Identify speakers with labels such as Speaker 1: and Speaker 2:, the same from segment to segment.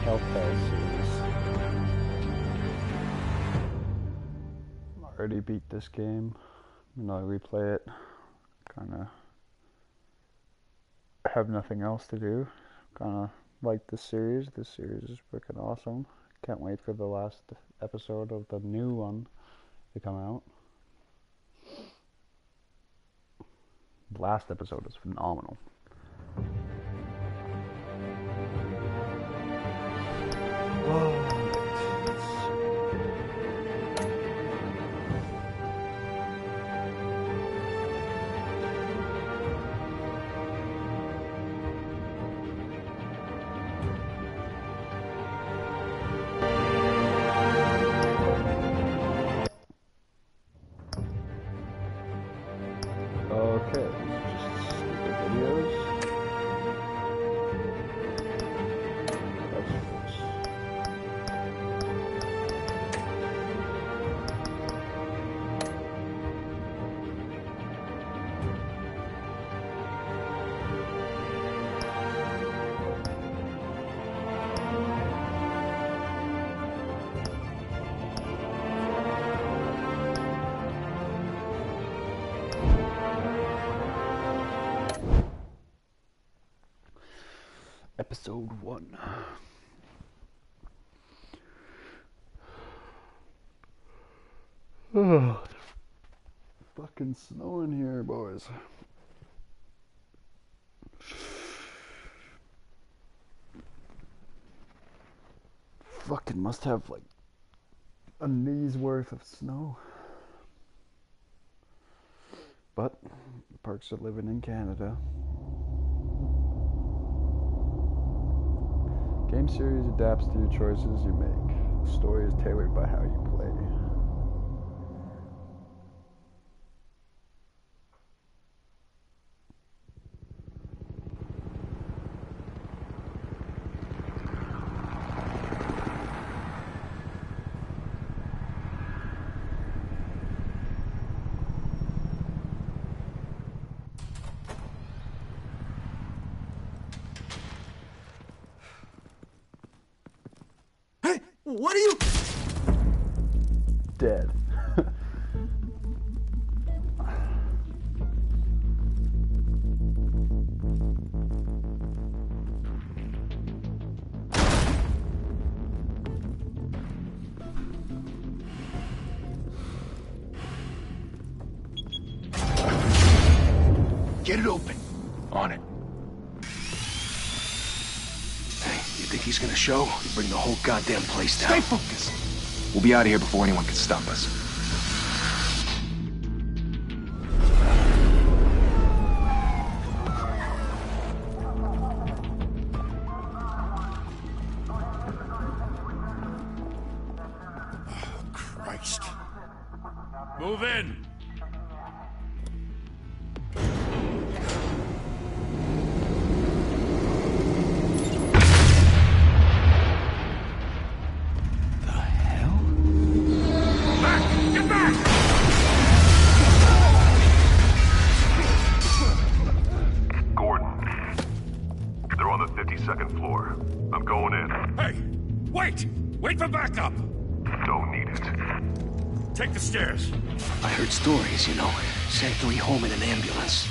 Speaker 1: Telltales series. Already beat this game. I'm gonna replay it. Kinda have nothing else to do. Kinda like this series. This series is freaking awesome. Can't wait for the last episode of the new one to come out. The last episode is phenomenal. Okay, these are just stupid videos. Episode 1. Oh, fucking snowing here, boys. Fucking must have like a knee's worth of snow. But the perks of living in Canada. Game series adapts to your choices you make. The story is tailored by how you play.
Speaker 2: What are you?
Speaker 1: Dead.
Speaker 2: Get it open. On it. You think he's gonna show? Bring the whole goddamn place down. Stay focused. We'll be out of here before anyone can stop us. Oh, Christ.
Speaker 3: Move in. Wait for backup!
Speaker 4: Don't need it.
Speaker 3: Take the stairs.
Speaker 2: I heard stories, you know. Sent 3 home in an ambulance.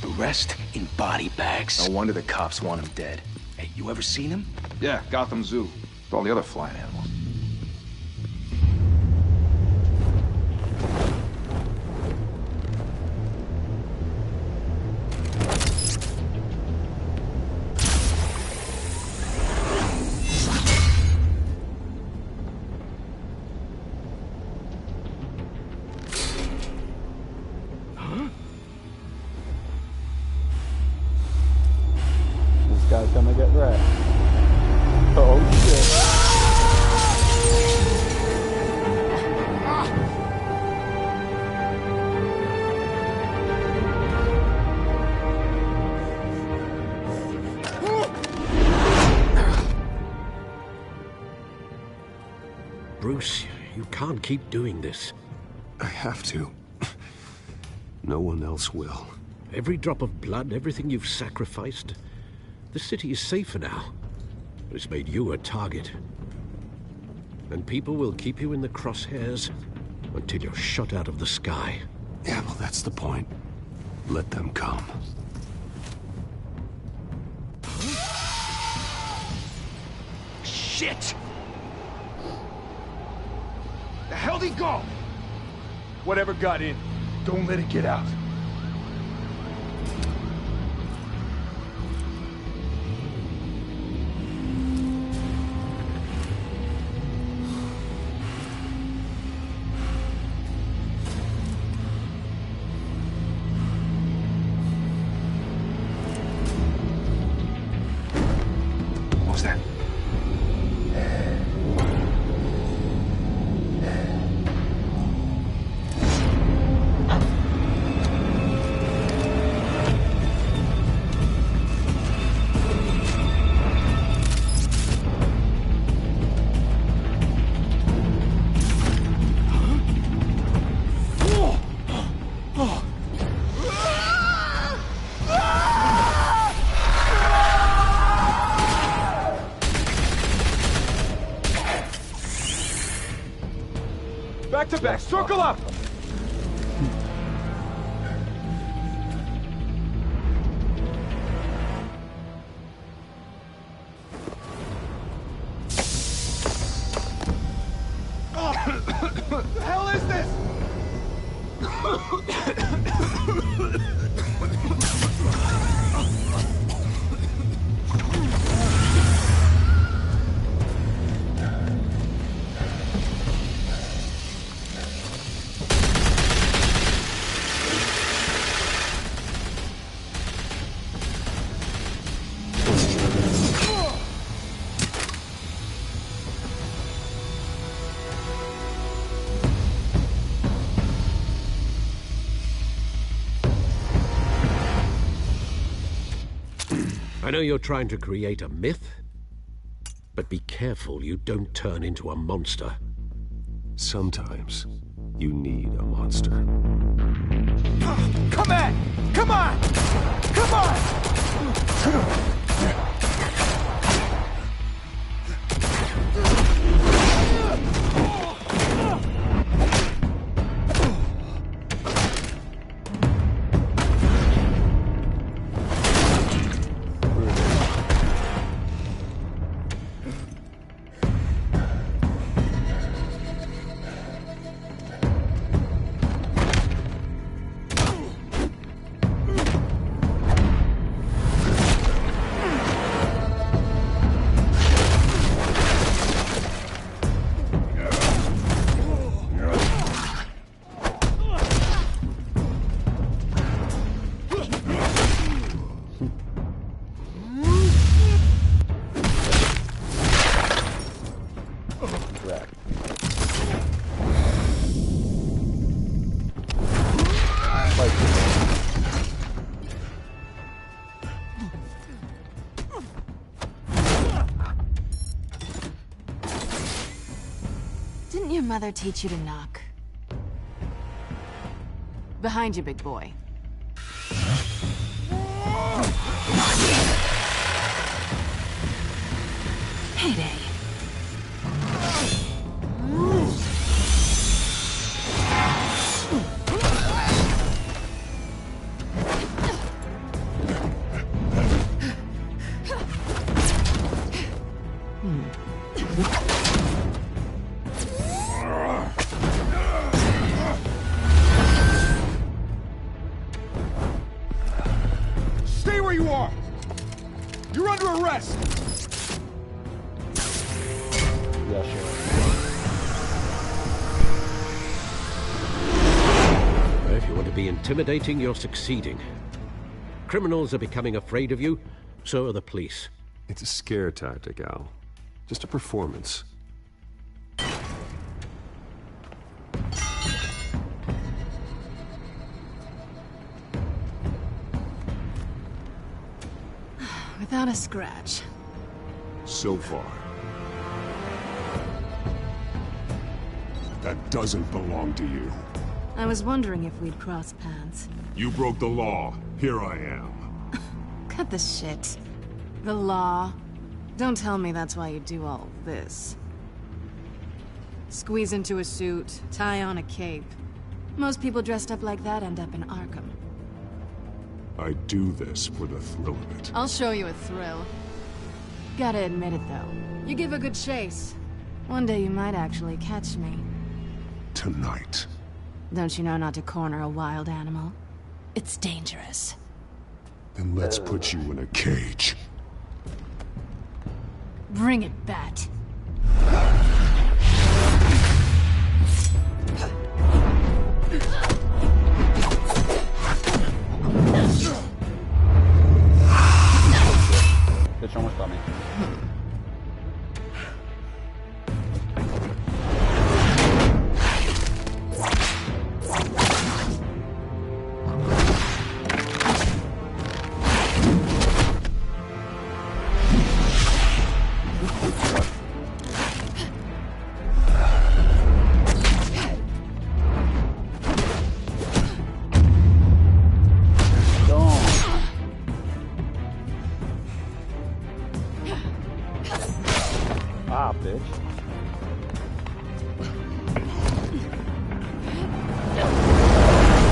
Speaker 2: The rest in body bags. No wonder the cops want him dead. Hey, you ever seen him?
Speaker 4: Yeah, Gotham Zoo. With all the other flying animals.
Speaker 1: Guy's gonna get wrecked. Oh shit.
Speaker 5: Bruce, you can't keep doing this.
Speaker 6: I have to. No one else will.
Speaker 5: Every drop of blood, everything you've sacrificed. The city is safer now. but it's made you a target. And people will keep you in the crosshairs until you're shot out of the sky.
Speaker 6: Yeah, well, that's the point. Let them come.
Speaker 2: Shit! The hell'd he go?
Speaker 4: Whatever got in, don't let it get out.
Speaker 2: What was that?
Speaker 4: Back to back, circle up!
Speaker 2: What the hell is this?
Speaker 5: I know you're trying to create a myth, but be careful you don't turn into a monster.
Speaker 6: Sometimes you need a monster.
Speaker 2: Come on! Come on! Come on!
Speaker 7: Didn't your mother teach you to knock? Behind you, big boy. Heyday.
Speaker 2: Stay where you are! You're under arrest!
Speaker 1: Yeah, sure.
Speaker 5: If you want to be intimidating, you're succeeding. Criminals are becoming afraid of you, so are the police.
Speaker 6: It's a scare tactic, Al. Just a performance.
Speaker 7: Without a scratch.
Speaker 6: So far. That doesn't belong to you.
Speaker 7: I was wondering if we'd cross paths.
Speaker 6: You broke the law. Here I am.
Speaker 7: Cut the shit. The law. Don't tell me that's why you do all this. Squeeze into a suit, tie on a cape. Most people dressed up like that end up in Arkham.
Speaker 6: I do this for the thrill of it.
Speaker 7: I'll show you a thrill. Gotta admit it, though. You give a good chase. One day you might actually catch me.
Speaker 6: Tonight.
Speaker 7: Don't you know not to corner a wild animal? It's dangerous.
Speaker 6: Then let's put you in a cage.
Speaker 7: Bring it, Bat.
Speaker 1: Bitch almost got me. Ah, bitch.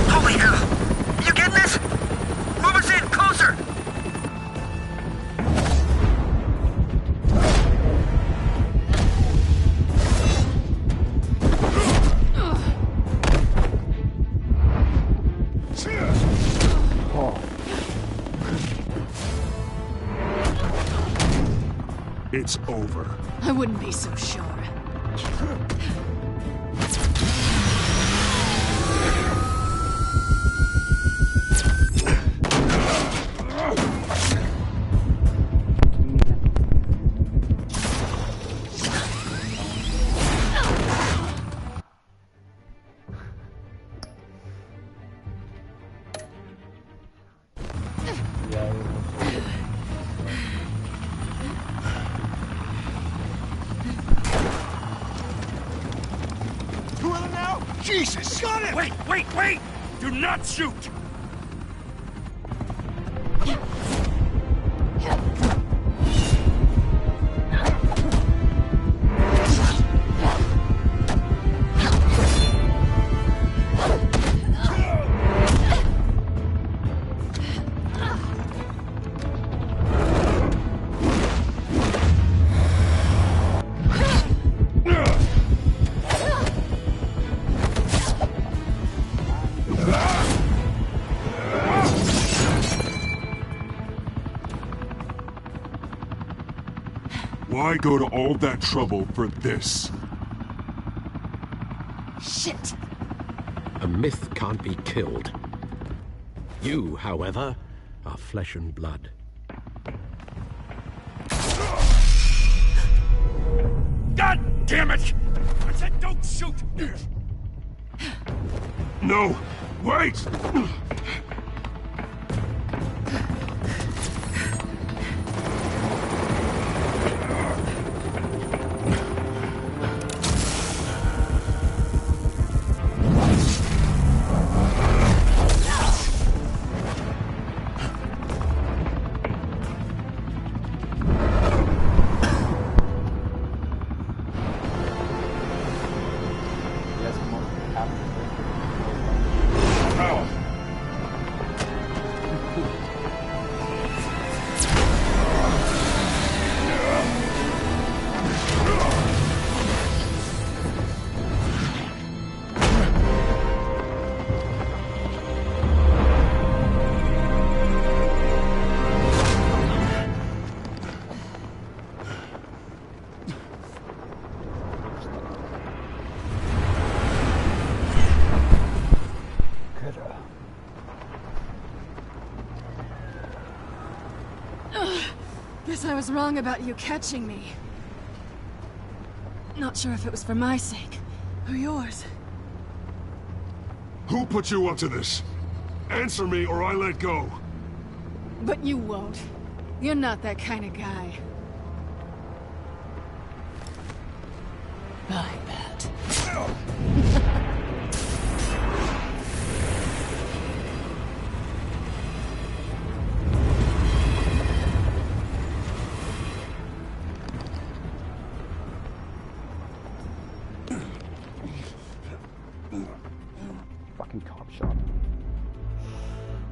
Speaker 2: Holy hell! You getting this? Move us in, closer!
Speaker 6: It's over.
Speaker 7: I wouldn't be so sure.
Speaker 3: Jesus! Got it! Wait! Do not shoot!
Speaker 6: Why go to all that trouble for this?
Speaker 7: Shit!
Speaker 5: A myth can't be killed. You, however, are flesh and blood.
Speaker 3: God damn it! I said don't shoot!
Speaker 6: No! Wait!
Speaker 7: Guess I was wrong about you catching me. Not sure if it was for my sake, or yours.
Speaker 6: Who put you up to this? Answer me or I let go.
Speaker 7: But you won't. You're not that kind of guy. Bye, Bat.
Speaker 1: Fucking cop shot.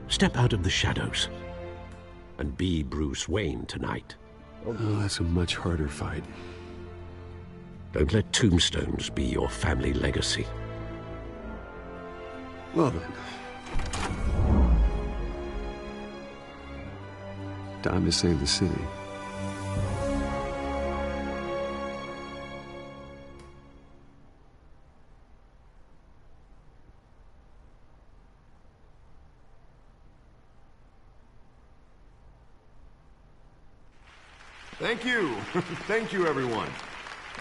Speaker 5: Step out of the shadows and be Bruce Wayne tonight.
Speaker 6: Oh, that's a much harder fight.
Speaker 5: Don't let tombstones be your family legacy.
Speaker 6: Well then. Time to save the city.
Speaker 8: Thank you. Thank you, everyone.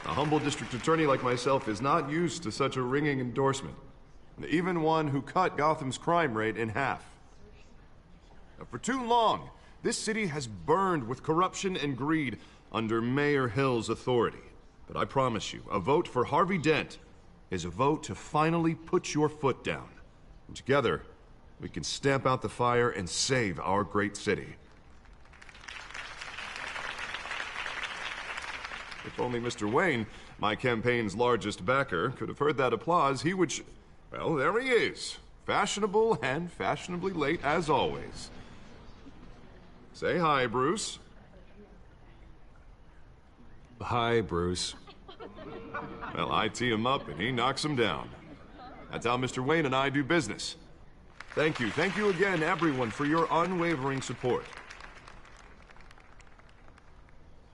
Speaker 8: A humble district attorney like myself is not used to such a ringing endorsement. Even one who cut Gotham's crime rate in half. For too long, this city has burned with corruption and greed under Mayor Hill's authority. But I promise you, a vote for Harvey Dent is a vote to finally put your foot down. And together, we can stamp out the fire and save our great city. If only Mr. Wayne, my campaign's largest backer, could have heard that applause, he would well, there he is. Fashionable and fashionably late as always. Say hi, Bruce.
Speaker 6: Hi, Bruce.
Speaker 8: Well, I tee him up and he knocks him down. That's how Mr. Wayne and I do business. Thank you again, everyone, for your unwavering support.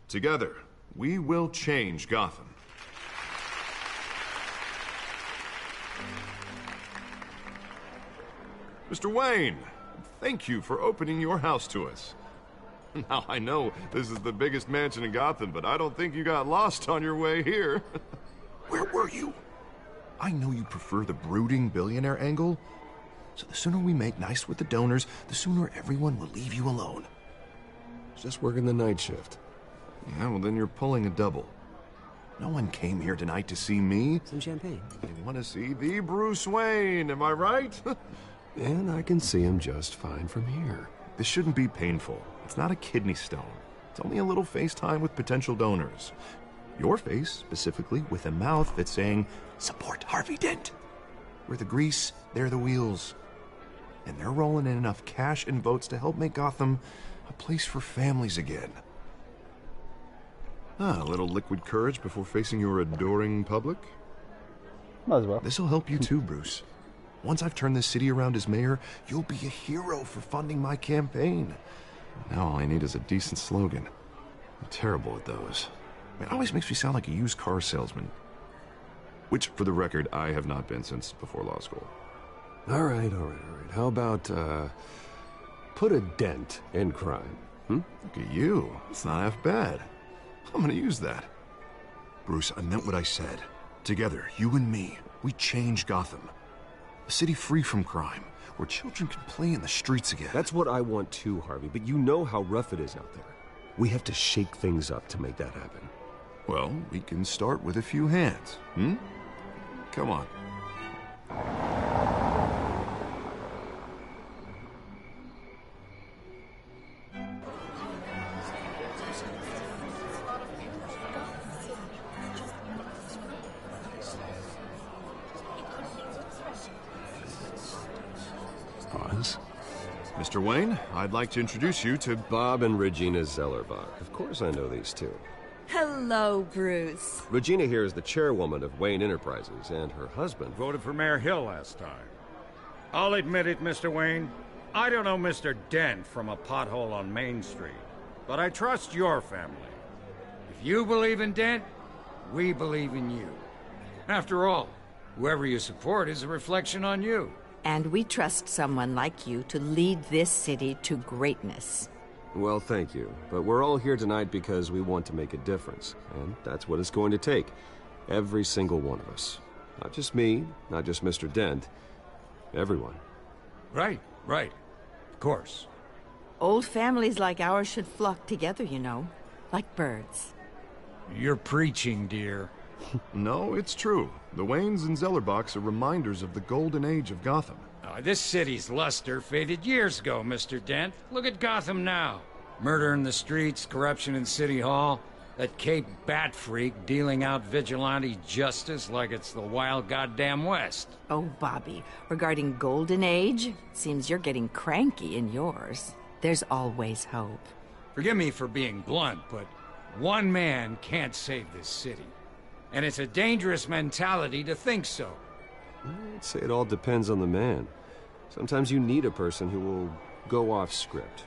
Speaker 8: Together, we will change Gotham. Mr. Wayne, thank you for opening your house to us. Now, I know this is the biggest mansion in Gotham, but I don't think you got lost on your way here. Where were you? I know you prefer the brooding billionaire angle, so the sooner we make nice with the donors, the sooner everyone will leave you alone.
Speaker 6: Just working the night shift.
Speaker 8: Yeah, well then you're pulling a double. No one came here tonight to see me.
Speaker 6: Some champagne.
Speaker 8: They want to see the Bruce Wayne, am I right?
Speaker 6: And I can see him just fine from here.
Speaker 8: This shouldn't be painful. It's not a kidney stone. It's only a little FaceTime with potential donors. Your face, specifically, with a mouth that's saying, support Harvey Dent. We're the grease, they're the wheels. And they're rolling in enough cash and votes to help make Gotham a place for families again. A little liquid courage before facing your adoring public?
Speaker 1: Might as well.
Speaker 8: This'll help you too, Bruce. Once I've turned this city around as mayor, you'll be a hero for funding my campaign. Now all I need is a decent slogan. I'm terrible at those. It always makes me sound like a used car salesman. Which, for the record, I have not been since before law school.
Speaker 6: All right. How about, put a dent in crime?
Speaker 8: Look at you. It's not half bad. I'm gonna use that. Bruce, I meant what I said. Together, you and me, we change Gotham. A city free from crime, where children can play in the streets again.
Speaker 6: That's what I want too, Harvey, but you know how rough it is out there. We have to shake things up to make that happen.
Speaker 8: Well, we can start with a few hands, Come on. Mr. Wayne, I'd like to introduce you to
Speaker 6: Bob and Regina Zellerbach. Of course I know these two.
Speaker 9: Hello, Bruce.
Speaker 6: Regina here is the chairwoman of Wayne Enterprises, and her husband
Speaker 3: Voted for Mayor Hill last time. I'll admit it, Mr. Wayne. I don't know Mr. Dent from a pothole on Main Street, but I trust your family. If you believe in Dent, we believe in you. After all, whoever you support is a reflection on you.
Speaker 9: And we trust someone like you to lead this city to greatness.
Speaker 6: Well, thank you. But we're all here tonight because we want to make a difference. And that's what it's going to take. Every single one of us. Not just me, not just Mr. Dent. Everyone.
Speaker 3: Right. Of course.
Speaker 9: Old families like ours should flock together, you know. Like birds.
Speaker 3: You're preaching, dear.
Speaker 8: No, it's true. The Waynes and Zellerbachs are reminders of the golden age of Gotham.
Speaker 3: This city's luster faded years ago, Mr. Dent. Look at Gotham now. Murder in the streets, corruption in City Hall. That Cape Bat freak dealing out vigilante justice like it's the wild goddamn West.
Speaker 9: Oh, Bobby, regarding Golden Age, seems you're getting cranky in yours. There's always hope.
Speaker 3: Forgive me for being blunt, but one man can't save this city. And it's a dangerous mentality to think so.
Speaker 6: I'd say it all depends on the man. Sometimes you need a person who will go off script.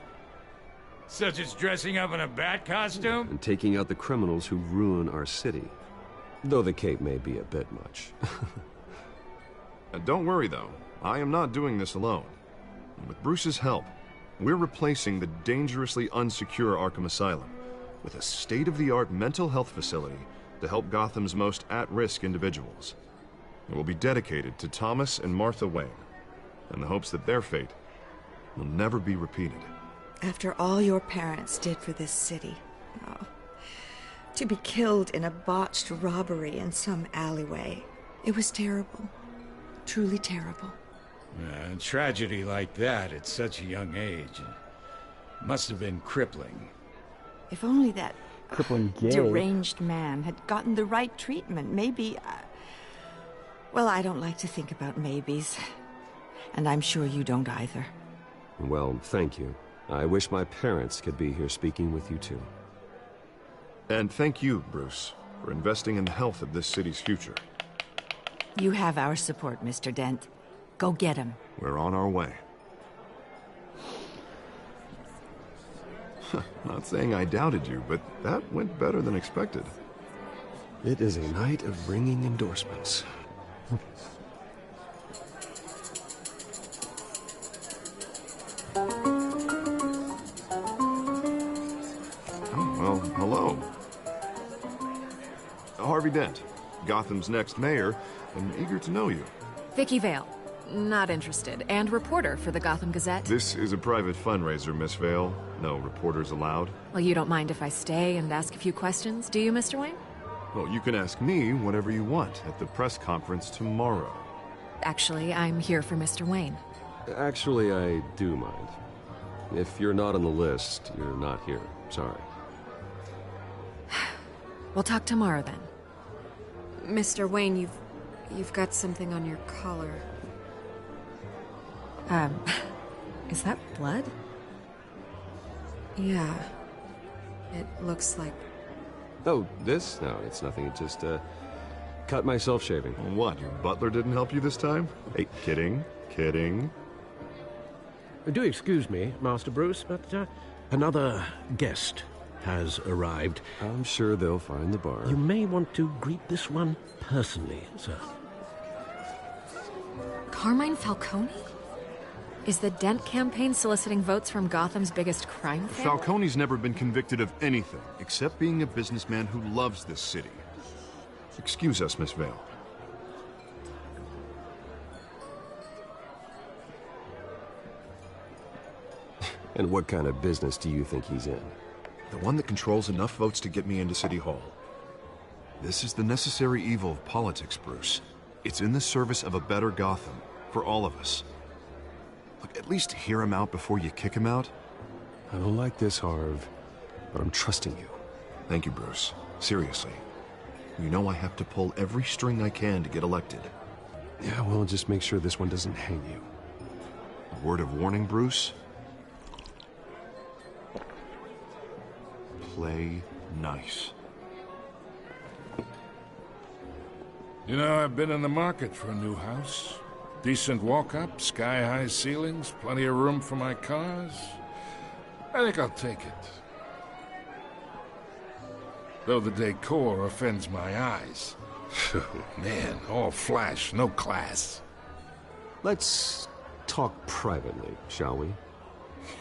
Speaker 3: Such as dressing up in a bat costume?
Speaker 6: And taking out the criminals who ruin our city. Though the cape may be a bit much.
Speaker 8: Don't worry, though. I am not doing this alone. With Bruce's help, we're replacing the dangerously unsecure Arkham Asylum with a state-of-the-art mental health facility to help Gotham's most at-risk individuals. It will be dedicated to Thomas and Martha Wayne, in the hopes that their fate will never be repeated.
Speaker 10: After all your parents did for this city, oh, to be killed in a botched robbery in some alleyway, it was terrible. Truly terrible.
Speaker 3: A tragedy like that at such a young age must have been crippling.
Speaker 9: If only that
Speaker 1: Crippling gay.
Speaker 9: deranged man had gotten the right treatment, maybe... well, I don't like to think about maybes. And I'm sure you don't either.
Speaker 6: Well, thank you. I wish my parents could be here speaking with you too.
Speaker 8: And thank you, Bruce, for investing in the health of this city's future.
Speaker 9: You have our support, Mr. Dent. Go get him.
Speaker 8: We're on our way. Not saying I doubted you, but that went better than expected.
Speaker 6: It is a night of ringing endorsements.
Speaker 8: Well, hello. Harvey Dent, Gotham's next mayor, and eager to know you.
Speaker 11: Vicky Vale. Not interested. And reporter for the Gotham Gazette.
Speaker 8: This is a private fundraiser, Miss Vale. No reporters allowed.
Speaker 11: Well, you don't mind if I stay and ask a few questions, do you, Mr. Wayne?
Speaker 8: Well, you can ask me whatever you want at the press conference tomorrow.
Speaker 11: Actually, I'm here for Mr. Wayne.
Speaker 6: Actually, I do mind. If you're not on the list, you're not here. Sorry.
Speaker 11: We'll talk tomorrow then. Mr. Wayne, you've got something on your collar. Is that blood? Yeah. It looks like...
Speaker 6: Oh, this? No, it's nothing. It just, cut myself shaving.
Speaker 8: What, your butler didn't help you this time? Hey, kidding. Kidding.
Speaker 5: Do excuse me, Master Bruce, but another guest has arrived.
Speaker 6: I'm sure they'll find the bar.
Speaker 5: You may want to greet this one personally, sir.
Speaker 11: Carmine Falcone? Is the Dent campaign soliciting votes from Gotham's biggest crime family?
Speaker 8: Falcone's never been convicted of anything, except being a businessman who loves this city. Excuse us, Miss Vale.
Speaker 6: And what kind of business do you think he's in?
Speaker 8: The one that controls enough votes to get me into City Hall. This is the necessary evil of politics, Bruce. It's in the service of a better Gotham, for all of us. Look, at least hear him out before you kick him out.
Speaker 6: I don't like this, Harv, but I'm trusting you.
Speaker 8: Thank you, Bruce. Seriously. You know I have to pull every string I can to get elected.
Speaker 6: Yeah, well, just make sure this one doesn't hang you.
Speaker 8: A word of warning, Bruce? Play nice.
Speaker 12: You know, I've been in the market for a new house. Decent walk-up, sky-high ceilings, plenty of room for my cars. I think I'll take it. Though the decor offends my eyes. Man, all flash, no class.
Speaker 6: Let's talk privately, shall we?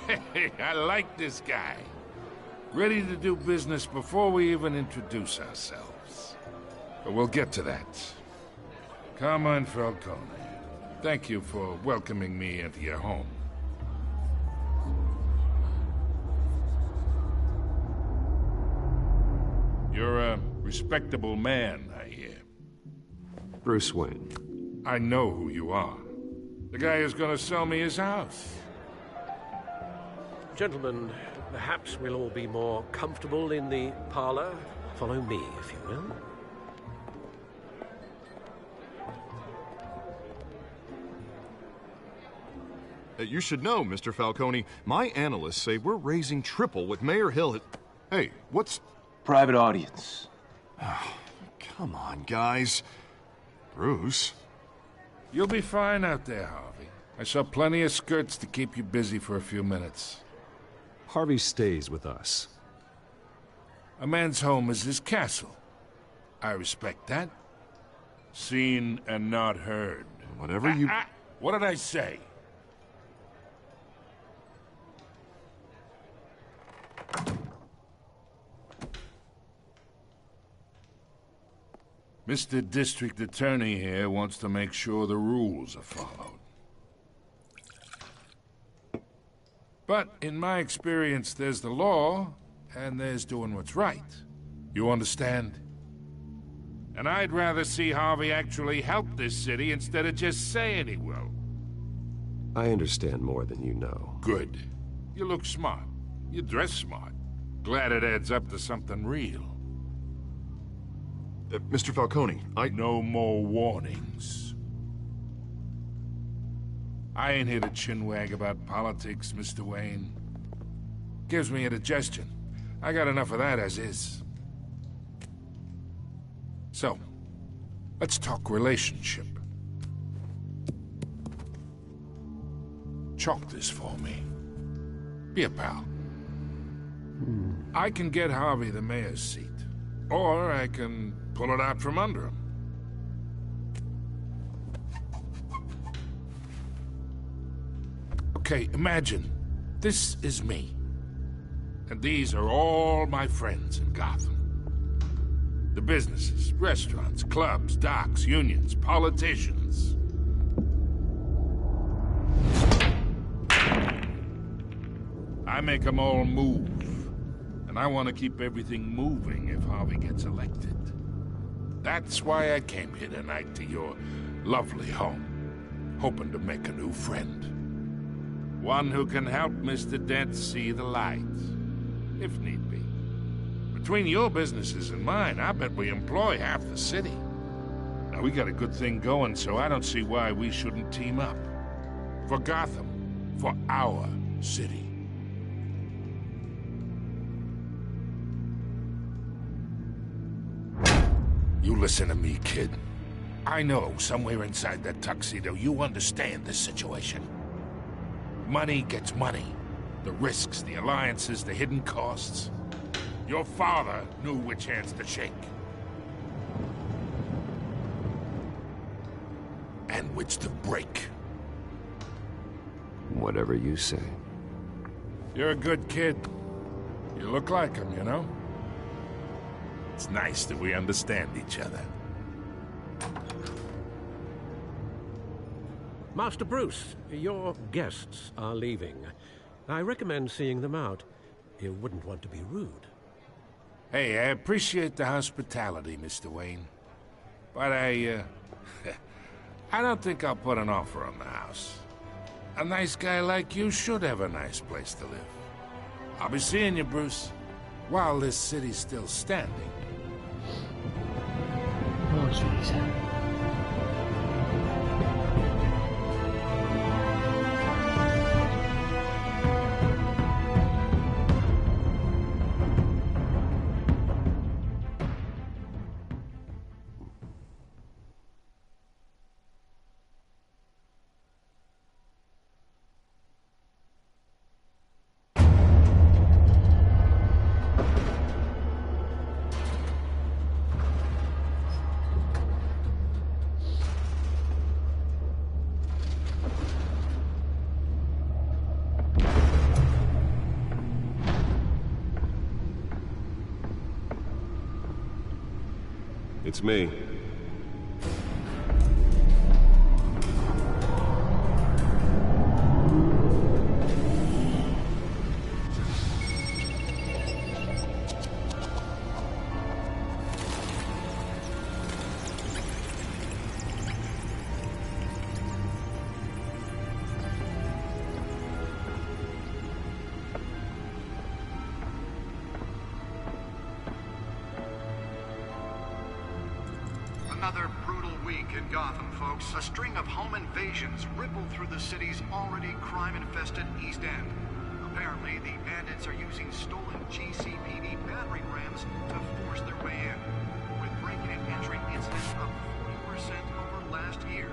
Speaker 12: Hey, I like this guy. Ready to do business before we even introduce ourselves. But we'll get to that. Carmine Falcone, thank you for welcoming me into your home. You're a respectable man, I hear.
Speaker 6: Bruce Wayne.
Speaker 12: I know who you are. The guy who's gonna sell me his house.
Speaker 5: Gentlemen, perhaps we'll all be more comfortable in the parlor. follow me, if you will.
Speaker 8: You should know, Mr. Falcone, my analysts say we're raising triple what Mayor Hill had... Hey, what's...
Speaker 2: Private audience.
Speaker 8: Come on, guys. Bruce?
Speaker 12: You'll be fine out there, Harvey. I saw plenty of skirts to keep you busy for a few minutes.
Speaker 6: Harvey stays with us.
Speaker 12: A man's home is his castle. I respect that. Seen and not heard.
Speaker 8: Whatever you...
Speaker 12: What did I say? Mr. District Attorney here wants to make sure the rules are followed. But in my experience, there's the law, and there's doing what's right. You understand? And I'd rather see Harvey actually help this city instead of just saying he will.
Speaker 6: I understand more than you know.
Speaker 12: Good. You look smart. You dress smart. Glad it adds up to something real.
Speaker 8: Mr. Falcone,
Speaker 12: No more warnings. I ain't here to chinwag about politics, Mr. Wayne. Gives me indigestion. I got enough of that as is. So, let's talk relationship. Chalk this for me. Be a pal. I can get Harvey the mayor's seat. Or I can pull it out from under him. Okay, imagine this is me. And these are all my friends in Gotham. The businesses, restaurants, clubs, docks, unions, politicians. I make them all move. And I want to keep everything moving if Harvey gets elected. That's why I came here tonight to your lovely home, hoping to make a new friend. One who can help Mr. Dent see the light, if need be. Between your businesses and mine, I bet we employ half the city. Now, we got a good thing going, so I don't see why we shouldn't team up. For Gotham, for our city. You listen to me, kid. I know somewhere inside that tuxedo you understand this situation. Money gets money. The risks, the alliances, the hidden costs. Your father knew which hands to shake. And which to break.
Speaker 6: Whatever you say.
Speaker 12: You're a good kid. You look like him, you know? It's nice that we understand each other.
Speaker 5: Master Bruce, your guests are leaving. I recommend seeing them out. You wouldn't want to be rude.
Speaker 12: Hey, I appreciate the hospitality, Mr. Wayne. But I don't think I'll put an offer on the house. A nice guy like you should have a nice place to live. I'll be seeing you, Bruce, while this city's still standing.
Speaker 1: Oh, jeez.
Speaker 6: It's me.
Speaker 13: another brutal week in Gotham, folks. A string of home invasions rippled through the city's already crime-infested East End. Apparently, the bandits are using stolen GCPD battering rams to force their way in, with breaking and entering incidents up 40% over last year.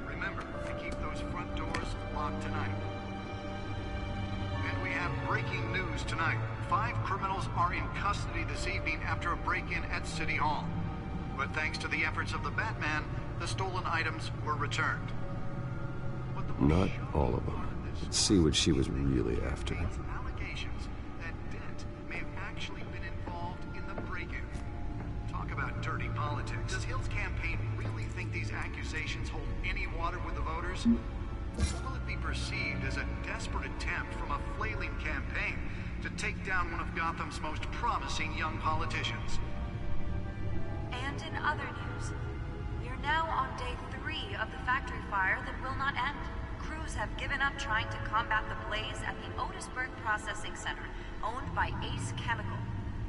Speaker 13: Remember to keep those front doors locked tonight. And we have breaking news tonight. 5 criminals are in custody this evening after a break-in at City Hall. But thanks to the efforts of the Batman, the stolen items were returned.
Speaker 6: Not all of them. Let's see what she was really after.
Speaker 13: Allegations that Dent may have actually been involved in the break-in. Talk about dirty politics. Does Hill's campaign really think these accusations hold any water with the voters? Will it be perceived as a desperate attempt from a flailing campaign to take down one of Gotham's most promising young politicians?
Speaker 14: And in other news, we are now on day 3 of the factory fire that will not end. Crews have given up trying to combat the blaze at the Otisburg Processing Center, owned by Ace Chemical.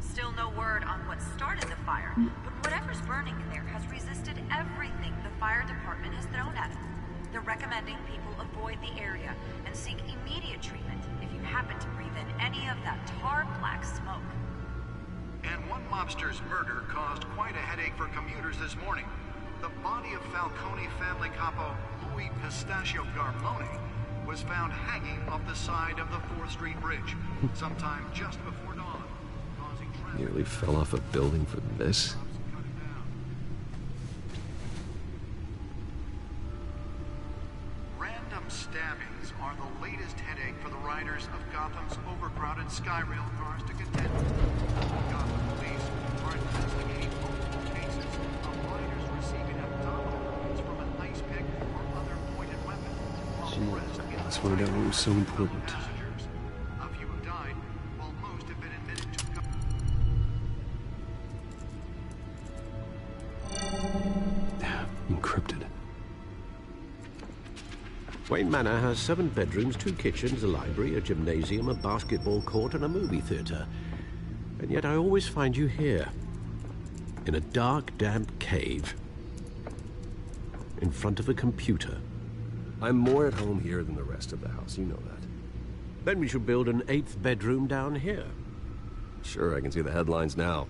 Speaker 14: Still no word on what started the fire, but whatever's burning in there has resisted everything the fire department has thrown at it. They're recommending people avoid the area and seek immediate treatment if you happen to breathe in any of that tar black smoke.
Speaker 13: And one mobster's murder caused quite a headache for commuters this morning. The body of Falcone family capo Louis Pistachio Garmone was found hanging off the side of the 4th Street Bridge sometime just before dawn, causing traffic.
Speaker 6: Nearly fell off a building for this?
Speaker 13: Random stabbings are the latest headache for the riders of Gotham's overcrowded Skyrail cars to contend with. Gotham police are investigating multiple cases of riders receiving abdominal wounds from an ice pick or other pointed weapon.
Speaker 6: That's why that one was so important.
Speaker 13: A few have died, while most have been admitted to
Speaker 6: Encrypted.
Speaker 5: Wayne Manor has 7 bedrooms, 2 kitchens, a library, a gymnasium, a basketball court, and a movie theater. And yet I always find you here, in a dark, damp cave, in front of a computer.
Speaker 6: I'm more at home here than the rest of the house, you know that.
Speaker 5: Then we should build an 8th bedroom down here.
Speaker 6: Sure, I can see the headlines now.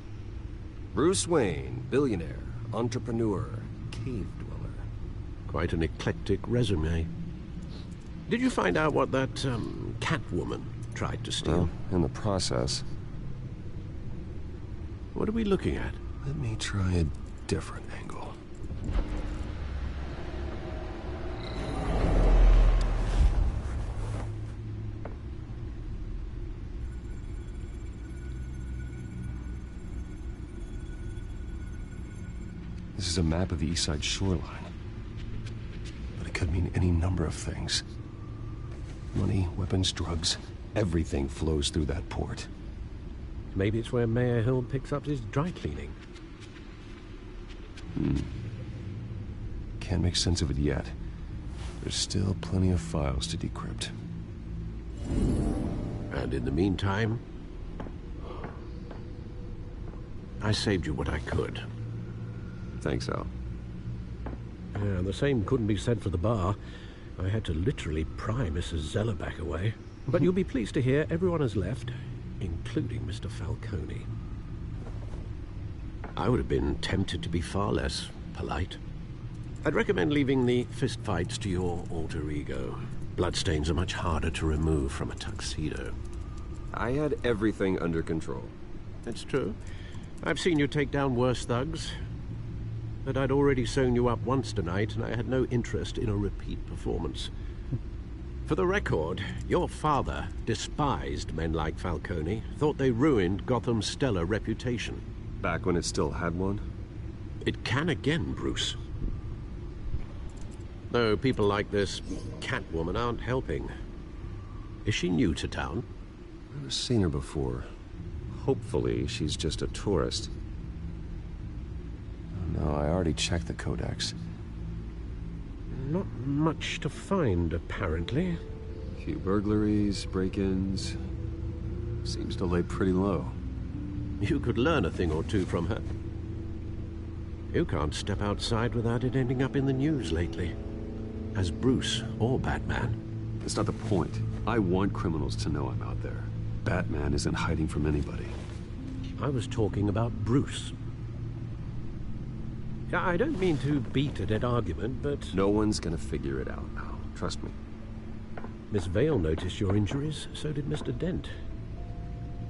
Speaker 6: Bruce Wayne, billionaire, entrepreneur, cave dweller.
Speaker 5: Quite an eclectic resume. Did you find out what that, Catwoman tried to steal?
Speaker 6: Well, in the process.
Speaker 5: What are we looking at?
Speaker 6: Let me try a different angle. This is a map of the East Side shoreline. But it could mean any number of things. Money, weapons, drugs, everything flows through that port.
Speaker 5: Maybe it's where Mayor Hill picks up his dry cleaning.
Speaker 6: Can't make sense of it yet. There's still plenty of files to decrypt.
Speaker 5: And in the meantime, I saved you what I could.
Speaker 6: Thanks, Al.
Speaker 5: Yeah, the same couldn't be said for the bar. I had to literally pry Mrs. Zeller back away. But you'll be pleased to hear everyone has left, including Mr. Falcone. I would have been tempted to be far less polite. I'd recommend leaving the fistfights to your alter ego. Bloodstains are much harder to remove from a tuxedo.
Speaker 6: I had everything under control.
Speaker 5: That's true. I've seen you take down worse thugs. But I'd already sewn you up once tonight, and I had no interest in a repeat performance. For the record, your father despised men like Falcone, thought they ruined Gotham's stellar reputation.
Speaker 6: Back when it still had one?
Speaker 5: It can again, Bruce. Though people like this Catwoman aren't helping. Is she new to town?
Speaker 6: I've never seen her before. Hopefully, she's just a tourist. No, I already checked the codex.
Speaker 5: Not much to find, apparently.
Speaker 6: A few burglaries, break-ins. Seems to lay pretty low.
Speaker 5: You could learn a thing or two from her. You can't step outside without it ending up in the news lately. As Bruce or Batman.
Speaker 6: That's not the point. I want criminals to know I'm out there. Batman isn't hiding from anybody.
Speaker 5: I was talking about Bruce. I don't mean to beat a dead argument, but...
Speaker 6: No one's gonna figure it out now. Trust me.
Speaker 5: Miss Vale noticed your injuries, so did Mr. Dent.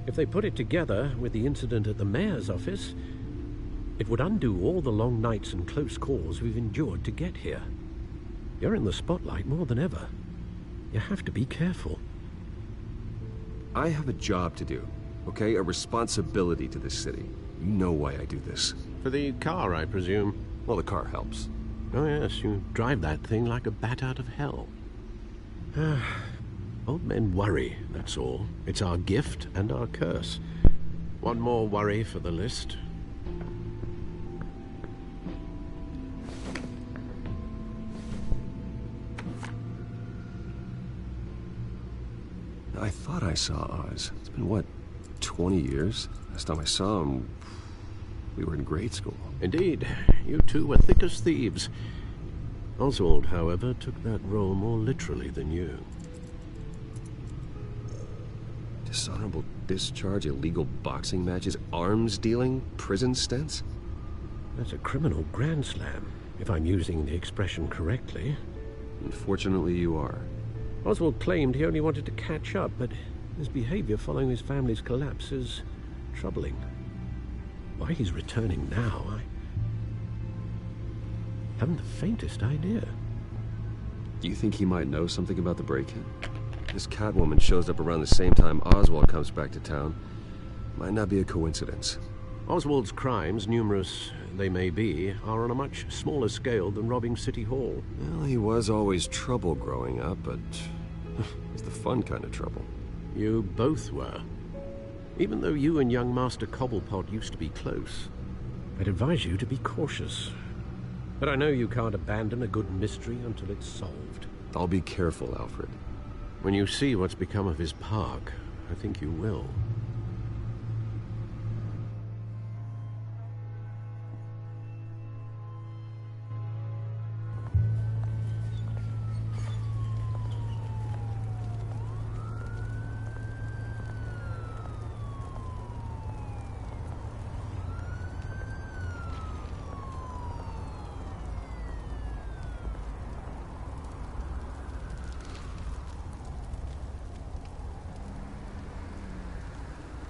Speaker 5: If they put it together with the incident at the mayor's office, it would undo all the long nights and close calls we've endured to get here. You're in the spotlight more than ever. You have to be careful.
Speaker 6: I have a job to do, okay? A responsibility to this city. You know why I do this.
Speaker 5: For the car, I presume?
Speaker 6: Well, the car helps.
Speaker 5: Oh yes, you drive that thing like a bat out of hell. Old men worry, that's all. It's our gift and our curse. One more worry for the list.
Speaker 6: I thought I saw Oz. It's been, what, 20 years? Last time I saw him, we were in grade school.
Speaker 5: Indeed. You two were thick as thieves. Oswald, however, took that role more literally than you.
Speaker 6: Dishonorable discharge, illegal boxing matches, arms dealing, prison stints?
Speaker 5: That's a criminal grand slam, if I'm using the expression correctly.
Speaker 6: Unfortunately, you are.
Speaker 5: Oswald claimed he only wanted to catch up, but his behavior following his family's collapse is troubling. Why he's returning now, I haven't the faintest idea.
Speaker 6: Do you think he might know something about the break-in? This Catwoman shows up around the same time Oswald comes back to town. Might not be a coincidence.
Speaker 5: Oswald's crimes, numerous they may be, are on a much smaller scale than robbing City Hall.
Speaker 6: Well, he was always trouble growing up, but it's the fun kind of trouble.
Speaker 5: You both were. Even though you and young Master Cobblepot used to be close, I'd advise you to be cautious. But I know you can't abandon a good mystery until it's solved.
Speaker 6: I'll be careful, Alfred.
Speaker 5: When you see what's become of his park, I think you will.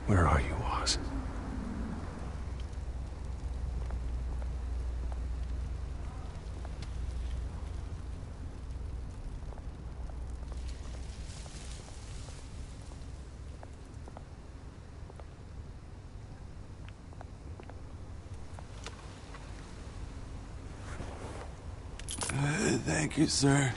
Speaker 6: Where are you, Oz?
Speaker 15: Thank you, sir.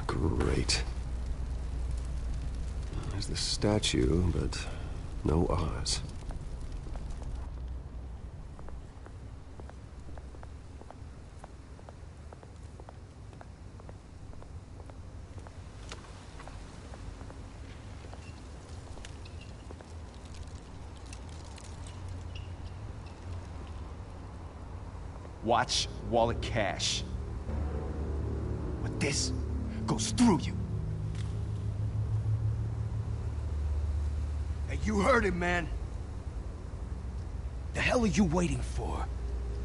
Speaker 6: Great. There's the statue, but no Oz.
Speaker 4: Watch wallet cash. But this goes through you. Hey, you heard it, man. The hell are you waiting for?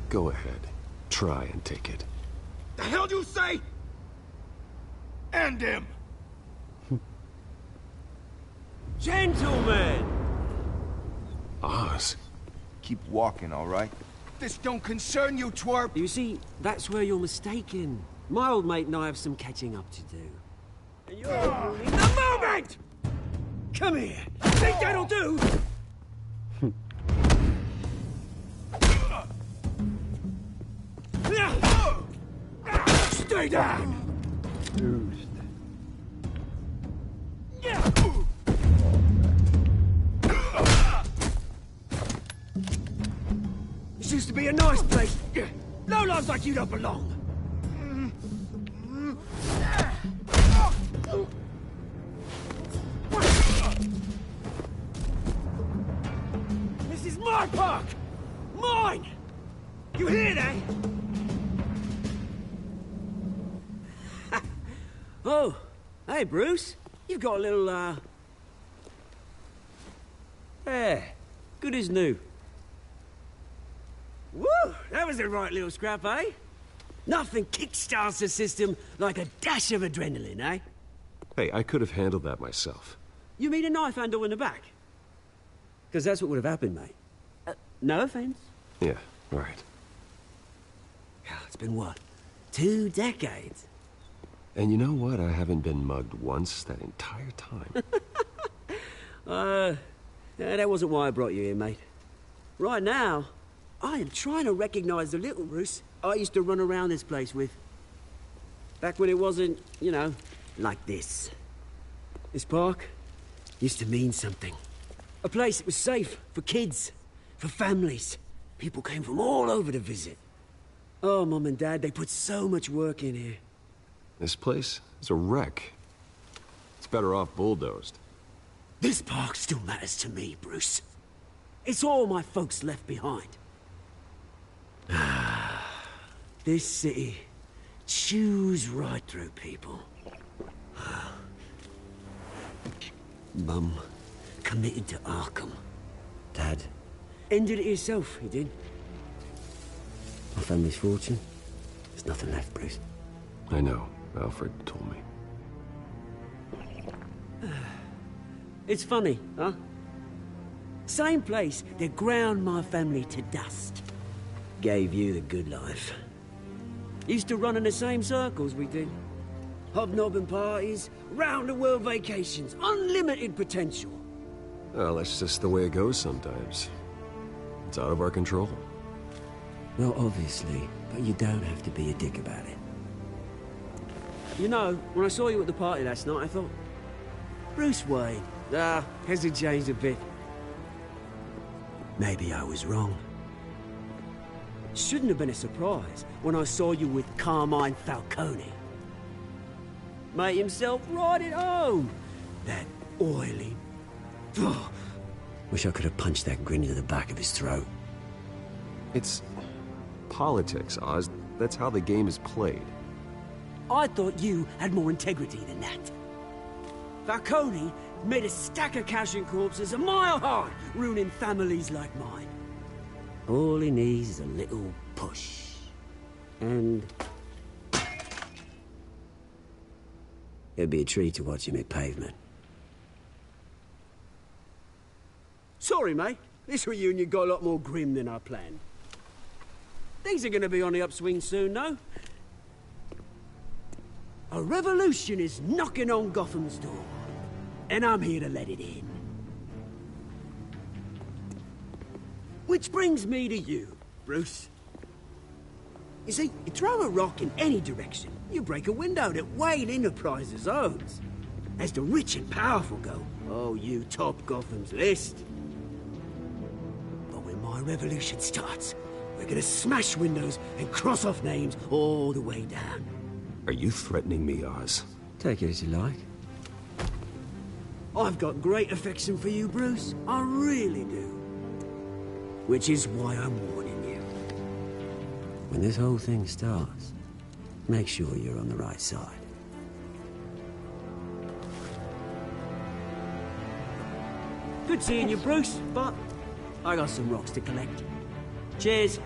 Speaker 6: Go ahead. Try and take it.
Speaker 4: The hell you say? End him!
Speaker 15: Gentlemen!
Speaker 6: Oz.
Speaker 4: Keep walking, all right? This don't concern you, twerp!
Speaker 15: You see, that's where you're mistaken. My old mate and I have some catching up to do. And you're ruining the moment! Come here! Think that'll do? Stay down!
Speaker 4: This used to
Speaker 15: to be a nice place. Lowlifes like you don't belong. This is my park! Mine! You hear that? Oh, hey, Bruce. You've got a little, yeah, good as new. Woo! That was a right little scrap, eh? Nothing kickstarts the system like a dash of adrenaline, eh?
Speaker 6: Hey, I could have handled that myself.
Speaker 15: You mean a knife handle in the back? Because that's what would have happened, mate. No offense.
Speaker 6: Yeah, right.
Speaker 15: It's been what? 2 decades?
Speaker 6: And you know what? I haven't been mugged once that entire time.
Speaker 15: That wasn't why I brought you here, mate. Right now, I am trying to recognize the little Bruce I used to run around this place with. Back when it wasn't, you know, like this. This park used to mean something. A place that was safe for kids, for families. People came from all over to visit. Oh, Mum and Dad, they put so much work in here.
Speaker 6: This place is a wreck. It's better off bulldozed.
Speaker 15: This park still matters to me, Bruce. It's all my folks left behind. This city chews right through people. Mum committed to Arkham. Dad ended it himself, he did. My family's fortune, there's nothing left, Bruce.
Speaker 6: I know. Alfred told me.
Speaker 15: It's funny, huh? Same place that ground my family to dust. Gave you the good life. Used to run in the same circles we did. Hobnobbing parties, round-the-world vacations, unlimited potential.
Speaker 6: Well, that's just the way it goes sometimes. It's out of our control.
Speaker 15: Well, obviously, but you don't have to be a dick about it. You know, when I saw you at the party last night, I thought, Bruce Wayne. Has he changed a bit? Maybe I was wrong. Shouldn't have been a surprise when I saw you with Carmine Falcone. Made himself right at home. That oily... Wish I could have punched that grin into the back of his throat.
Speaker 6: It's politics, Oz. That's how the game is played.
Speaker 15: I thought you had more integrity than that. Falcone made a stack of cash and corpses a mile high, ruining families like mine. All he needs is a little push. And... it'd be a treat to watch him hit pavement. Sorry, mate. This reunion got a lot more grim than I planned. Things are gonna be on the upswing soon, though. A revolution is knocking on Gotham's door. And I'm here to let it in. Which brings me to you, Bruce. You see, you throw a rock in any direction, you break a window that Wayne Enterprises owns. As the rich and powerful go, oh, you top Gotham's list. But when my revolution starts, we're gonna smash windows and cross off names all the way down.
Speaker 6: Are you threatening me, Oz?
Speaker 15: Take it as you like. I've got great affection for you, Bruce. I really do. Which is why I'm warning you. When this whole thing starts, make sure you're on the right side. Good seeing you, Bruce, but I got some rocks to collect. Cheers.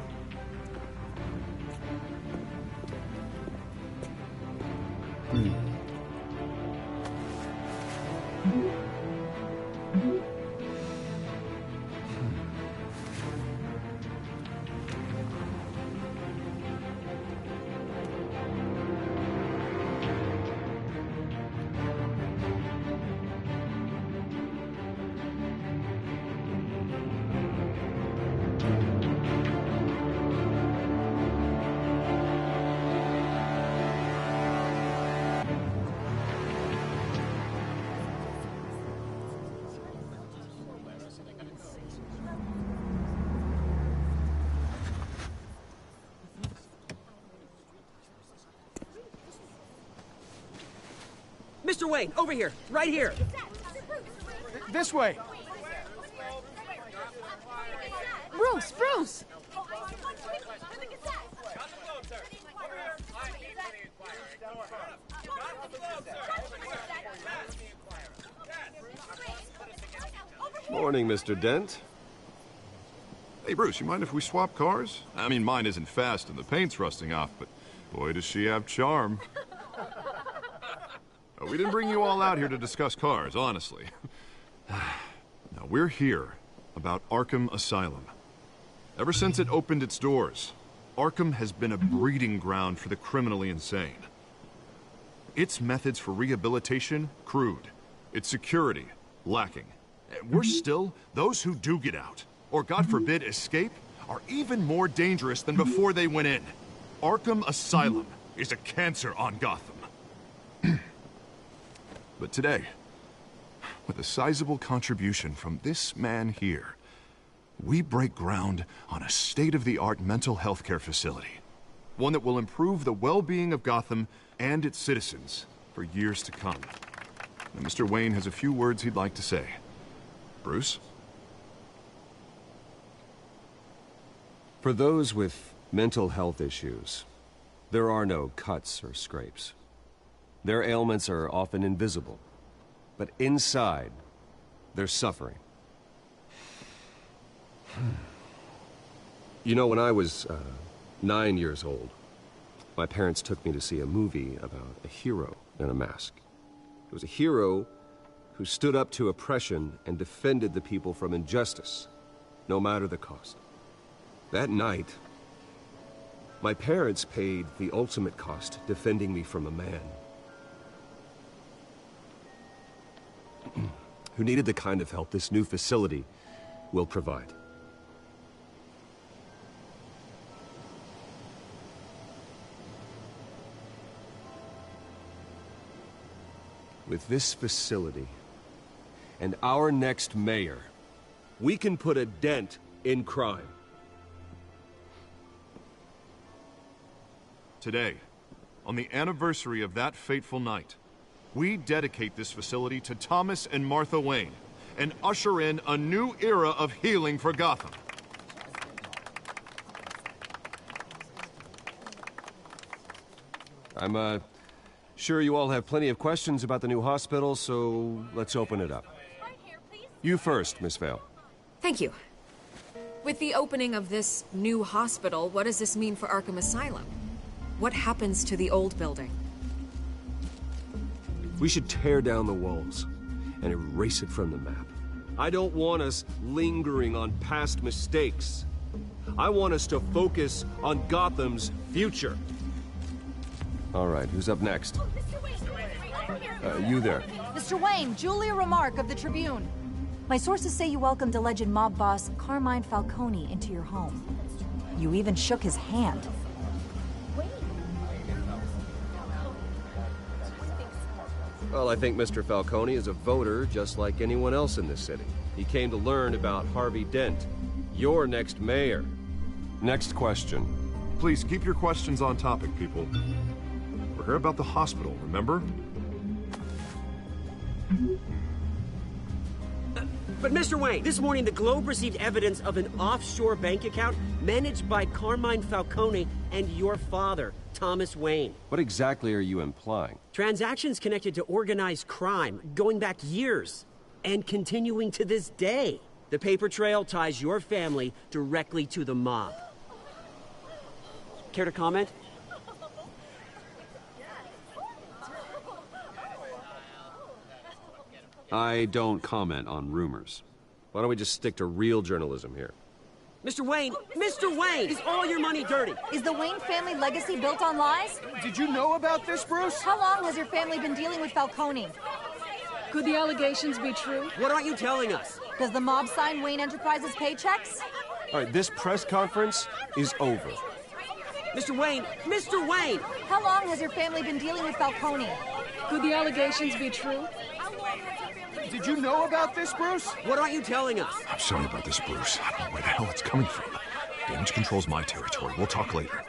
Speaker 15: Mr. Wayne, over here. Right here.
Speaker 4: This way.
Speaker 7: Bruce! Bruce!
Speaker 6: Morning, Mr. Dent.
Speaker 8: Hey, Bruce, you mind if we swap cars? I mean, mine isn't fast and the paint's rusting off, but boy, does she have charm. We didn't bring you all out here to discuss cars, honestly. Now, we're here about Arkham Asylum. Ever since it opened its doors, Arkham has been a breeding ground for the criminally insane. Its methods for rehabilitation, crude. Its security, lacking. Worse still, those who do get out, or God forbid escape, are even more dangerous than before they went in. Arkham Asylum is a cancer on Gotham. But today, with a sizable contribution from this man here, we break ground on a state-of-the-art mental health care facility. One that will improve the well-being of Gotham and its citizens for years to come. And Mr. Wayne has a few words he'd like to say. Bruce?
Speaker 6: For those with mental health issues, there are no cuts or scrapes. Their ailments are often invisible, but inside, they're suffering. You know, when I was 9 years old, my parents took me to see a movie about a hero in a mask. It was a hero who stood up to oppression and defended the people from injustice, no matter the cost. That night, my parents paid the ultimate cost defending me from a man who needed the kind of help this new facility will provide. With this facility and our next mayor, we can put a dent in crime.
Speaker 8: Today, on the anniversary of that fateful night, we dedicate this facility to Thomas and Martha Wayne and usher in a new era of healing for Gotham.
Speaker 6: I'm sure you all have plenty of questions about the new hospital, so let's open it up. You first, Miss Vale.
Speaker 11: Thank you. With the opening of this new hospital, what does this mean for Arkham Asylum? What happens to the old building?
Speaker 6: We should tear down the walls and erase it from the map. I don't want us lingering on past mistakes. I want us to focus on Gotham's future. All right, who's up next? You there.
Speaker 16: Mr. Wayne, Julia Remark of the Tribune. My sources say you welcomed alleged mob boss Carmine Falcone into your home. You even shook his hand.
Speaker 6: Well, I think Mr. Falcone is a voter just like anyone else in this city. He came to learn about Harvey Dent, your next mayor. Next question.
Speaker 8: Please keep your questions on topic, people. We're here about the hospital, remember?
Speaker 15: But Mr. Wayne, this morning the Globe received evidence of an offshore bank account managed by Carmine Falcone and your father, Thomas Wayne.
Speaker 6: What exactly are you implying?
Speaker 15: Transactions connected to organized crime, going back years, and continuing to this day. The paper trail ties your family directly to the mob. Care to comment?
Speaker 6: I don't comment on rumors. Why don't we just stick to real journalism here?
Speaker 15: Mr. Wayne! Mr. Wayne! Is all your money dirty?
Speaker 16: Is the Wayne family legacy built on lies?
Speaker 4: Did you know about this, Bruce?
Speaker 16: How long has your family been dealing with Falcone?
Speaker 7: Could the allegations be true?
Speaker 15: What aren't you telling us?
Speaker 16: Does the mob sign Wayne Enterprises paychecks?
Speaker 6: All right, this press conference is over.
Speaker 15: Mr. Wayne! Mr. Wayne!
Speaker 16: How long has your family been dealing with Falcone?
Speaker 7: Could the allegations be true?
Speaker 4: Did you know about this, Bruce?
Speaker 15: What aren't you telling us?
Speaker 8: I'm sorry about this, Bruce. I don't know where the hell it's coming from. Damage control's my territory. We'll talk later.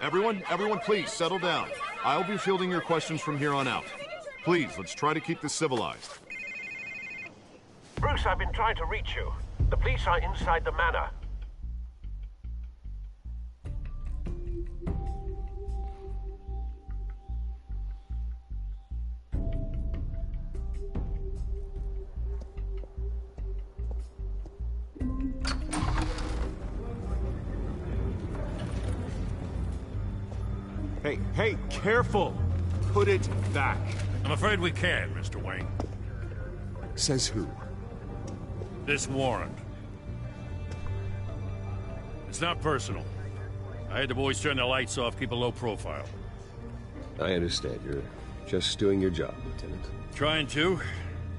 Speaker 8: Everyone, please settle down. I'll be fielding your questions from here on out. Please, let's try to keep this civilized.
Speaker 5: Bruce, I've been trying to reach you. The police are inside the manor.
Speaker 8: Hey, careful! Put it back.
Speaker 3: I'm afraid we can't, Mr. Wayne.
Speaker 6: Says who?
Speaker 3: This warrant. It's not personal. I had the boys turn the lights off, keep a low profile.
Speaker 6: I understand. You're just doing your job, Lieutenant.
Speaker 3: Trying to.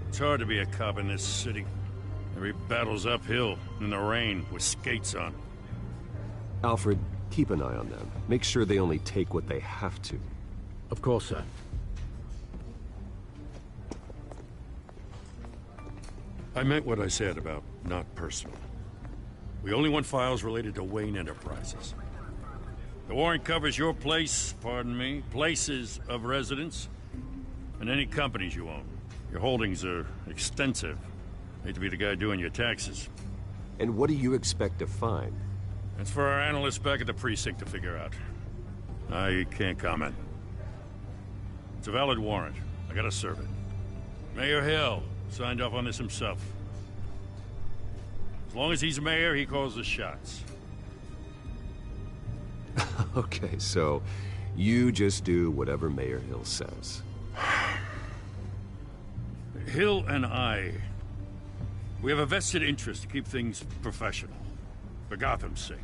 Speaker 3: It's hard to be a cop in this city. Every battle's uphill, in the rain, with skates on.
Speaker 6: Alfred, keep an eye on them. Make sure they only take what they have to.
Speaker 5: Of course, sir.
Speaker 3: I meant what I said about not personal. We only want files related to Wayne Enterprises. The warrant covers your place, pardon me, places of residence, and any companies you own. Your holdings are extensive. Hate to be the guy doing your taxes.
Speaker 6: And what do you expect to find?
Speaker 3: That's for our analysts back at the precinct to figure out. I can't comment. It's a valid warrant. I gotta serve it. Mayor Hill signed off on this himself. As long as he's mayor, he calls the shots.
Speaker 6: Okay, so you just do whatever Mayor Hill says.
Speaker 3: Hill and I, we have a vested interest to keep things professional. For Gotham's sake.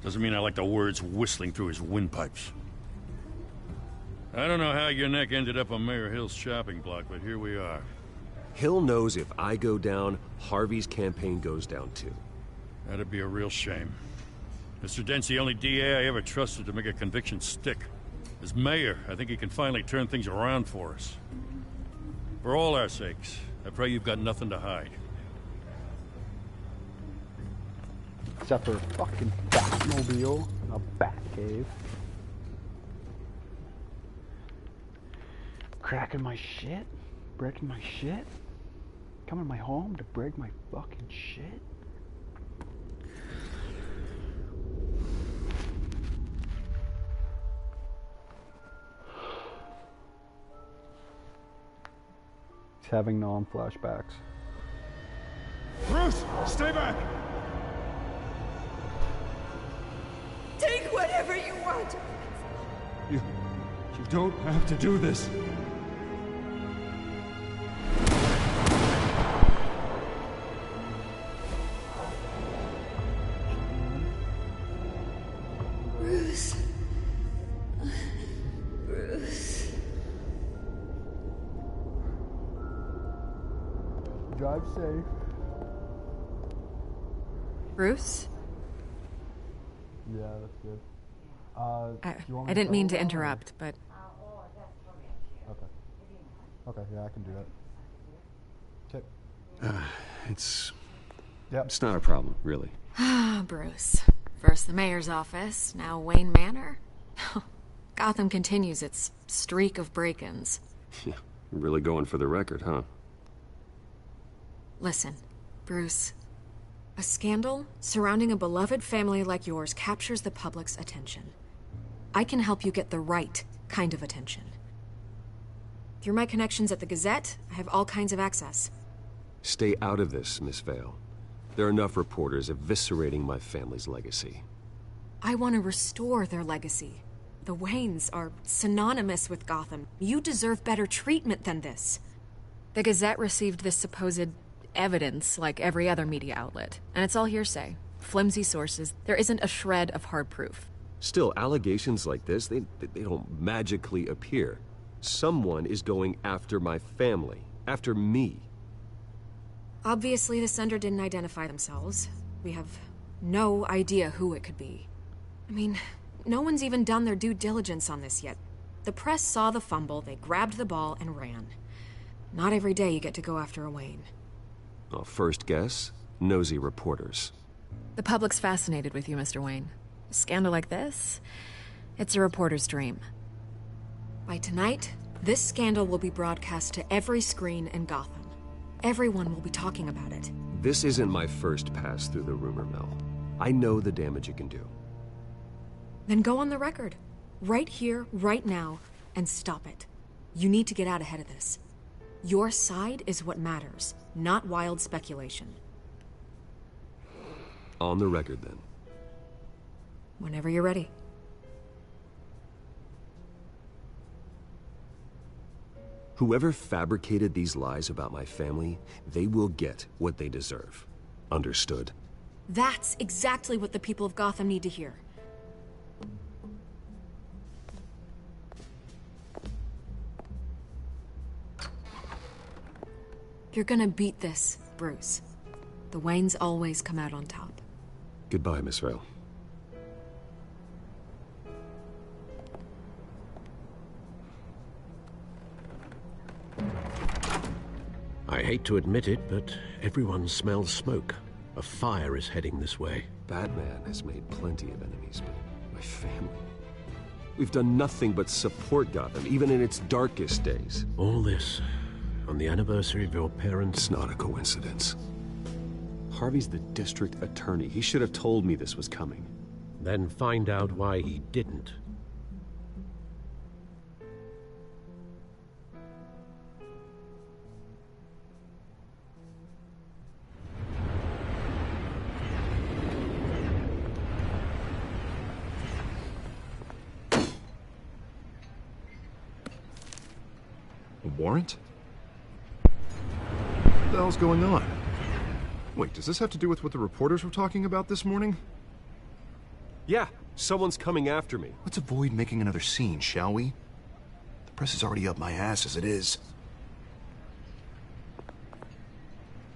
Speaker 3: Doesn't mean I like the words whistling through his windpipes. I don't know how your neck ended up on Mayor Hill's shopping block, but here we are.
Speaker 6: Hill knows if I go down, Harvey's campaign goes down too.
Speaker 3: That'd be a real shame. Mr. Dent's the only DA I ever trusted to make a conviction stick. As mayor, I think he can finally turn things around for us. For all our sakes, I pray you've got nothing to hide.
Speaker 1: Except for a fucking Batmobile, a Batcave. Cracking my shit? Breaking my shit? Coming to my home to break my fucking shit? He's having non-flashbacks.
Speaker 4: Bruce, stay back!
Speaker 10: Take whatever you want.
Speaker 4: You don't have to do this.
Speaker 10: Bruce. Bruce.
Speaker 1: Drive safe.
Speaker 11: Bruce?
Speaker 1: Yeah, that's good.
Speaker 11: I didn't mean to interrupt, but...
Speaker 1: Okay. Okay, yeah, I can do that. Okay.
Speaker 6: It's
Speaker 1: Yep.
Speaker 6: It's not a problem, really.
Speaker 11: Ah, Bruce. First the mayor's office, now Wayne Manor. Gotham continues its streak of break-ins.
Speaker 6: Yeah, really going for the record, huh?
Speaker 11: Listen, Bruce. A scandal surrounding a beloved family like yours captures the public's attention. I can help you get the right kind of attention. Through my connections at the Gazette, I have all kinds of access.
Speaker 6: Stay out of this, Miss Vale. There are enough reporters eviscerating my family's legacy.
Speaker 11: I want to restore their legacy. The Waynes are synonymous with Gotham. You deserve better treatment than this. The Gazette received this supposed evidence like every other media outlet, and it's all hearsay. Flimsy sources. There isn't a shred of hard proof.
Speaker 6: Still, allegations like this, they don't magically appear. Someone is going after my family, after me.
Speaker 11: Obviously, the sender didn't identify themselves. We have no idea who it could be. I mean, no one's even done their due diligence on this yet. The press saw the fumble, they grabbed the ball and ran. Not every day you get to go after a Wayne.
Speaker 6: Well, first guess, nosy reporters.
Speaker 11: The public's fascinated with you, Mr. Wayne. A scandal like this, it's a reporter's dream. By tonight, This scandal will be broadcast to every screen in Gotham. Everyone will be talking about it.
Speaker 6: This isn't my first pass through the rumor mill. I know the damage it can do.
Speaker 11: Then go on the record. Right here, right now, and stop it. You need to get out ahead of this. Your side is what matters, not wild speculation.
Speaker 6: On the record, then.
Speaker 11: Whenever you're ready.
Speaker 6: Whoever fabricated these lies about my family, they will get what they deserve. Understood?
Speaker 11: That's exactly what the people of Gotham need to hear. You're gonna beat this, Bruce. The Waynes always come out on top.
Speaker 6: Goodbye, Miss Rail.
Speaker 5: I hate to admit it, but everyone smells smoke. A fire is heading this way.
Speaker 6: Batman has made plenty of enemies, but my family... We've done nothing but support Gotham, even in its darkest days.
Speaker 5: All this on the anniversary of your parents'...
Speaker 6: It's not a coincidence. Harvey's the district attorney. He should have told me this was coming.
Speaker 5: Then find out why he didn't.
Speaker 8: A warrant? What the hell's going on? Wait, does this have to do with what the reporters were talking about this morning?
Speaker 6: Yeah, someone's coming after me.
Speaker 8: Let's avoid making another scene, shall we? The press is already up my ass as it is.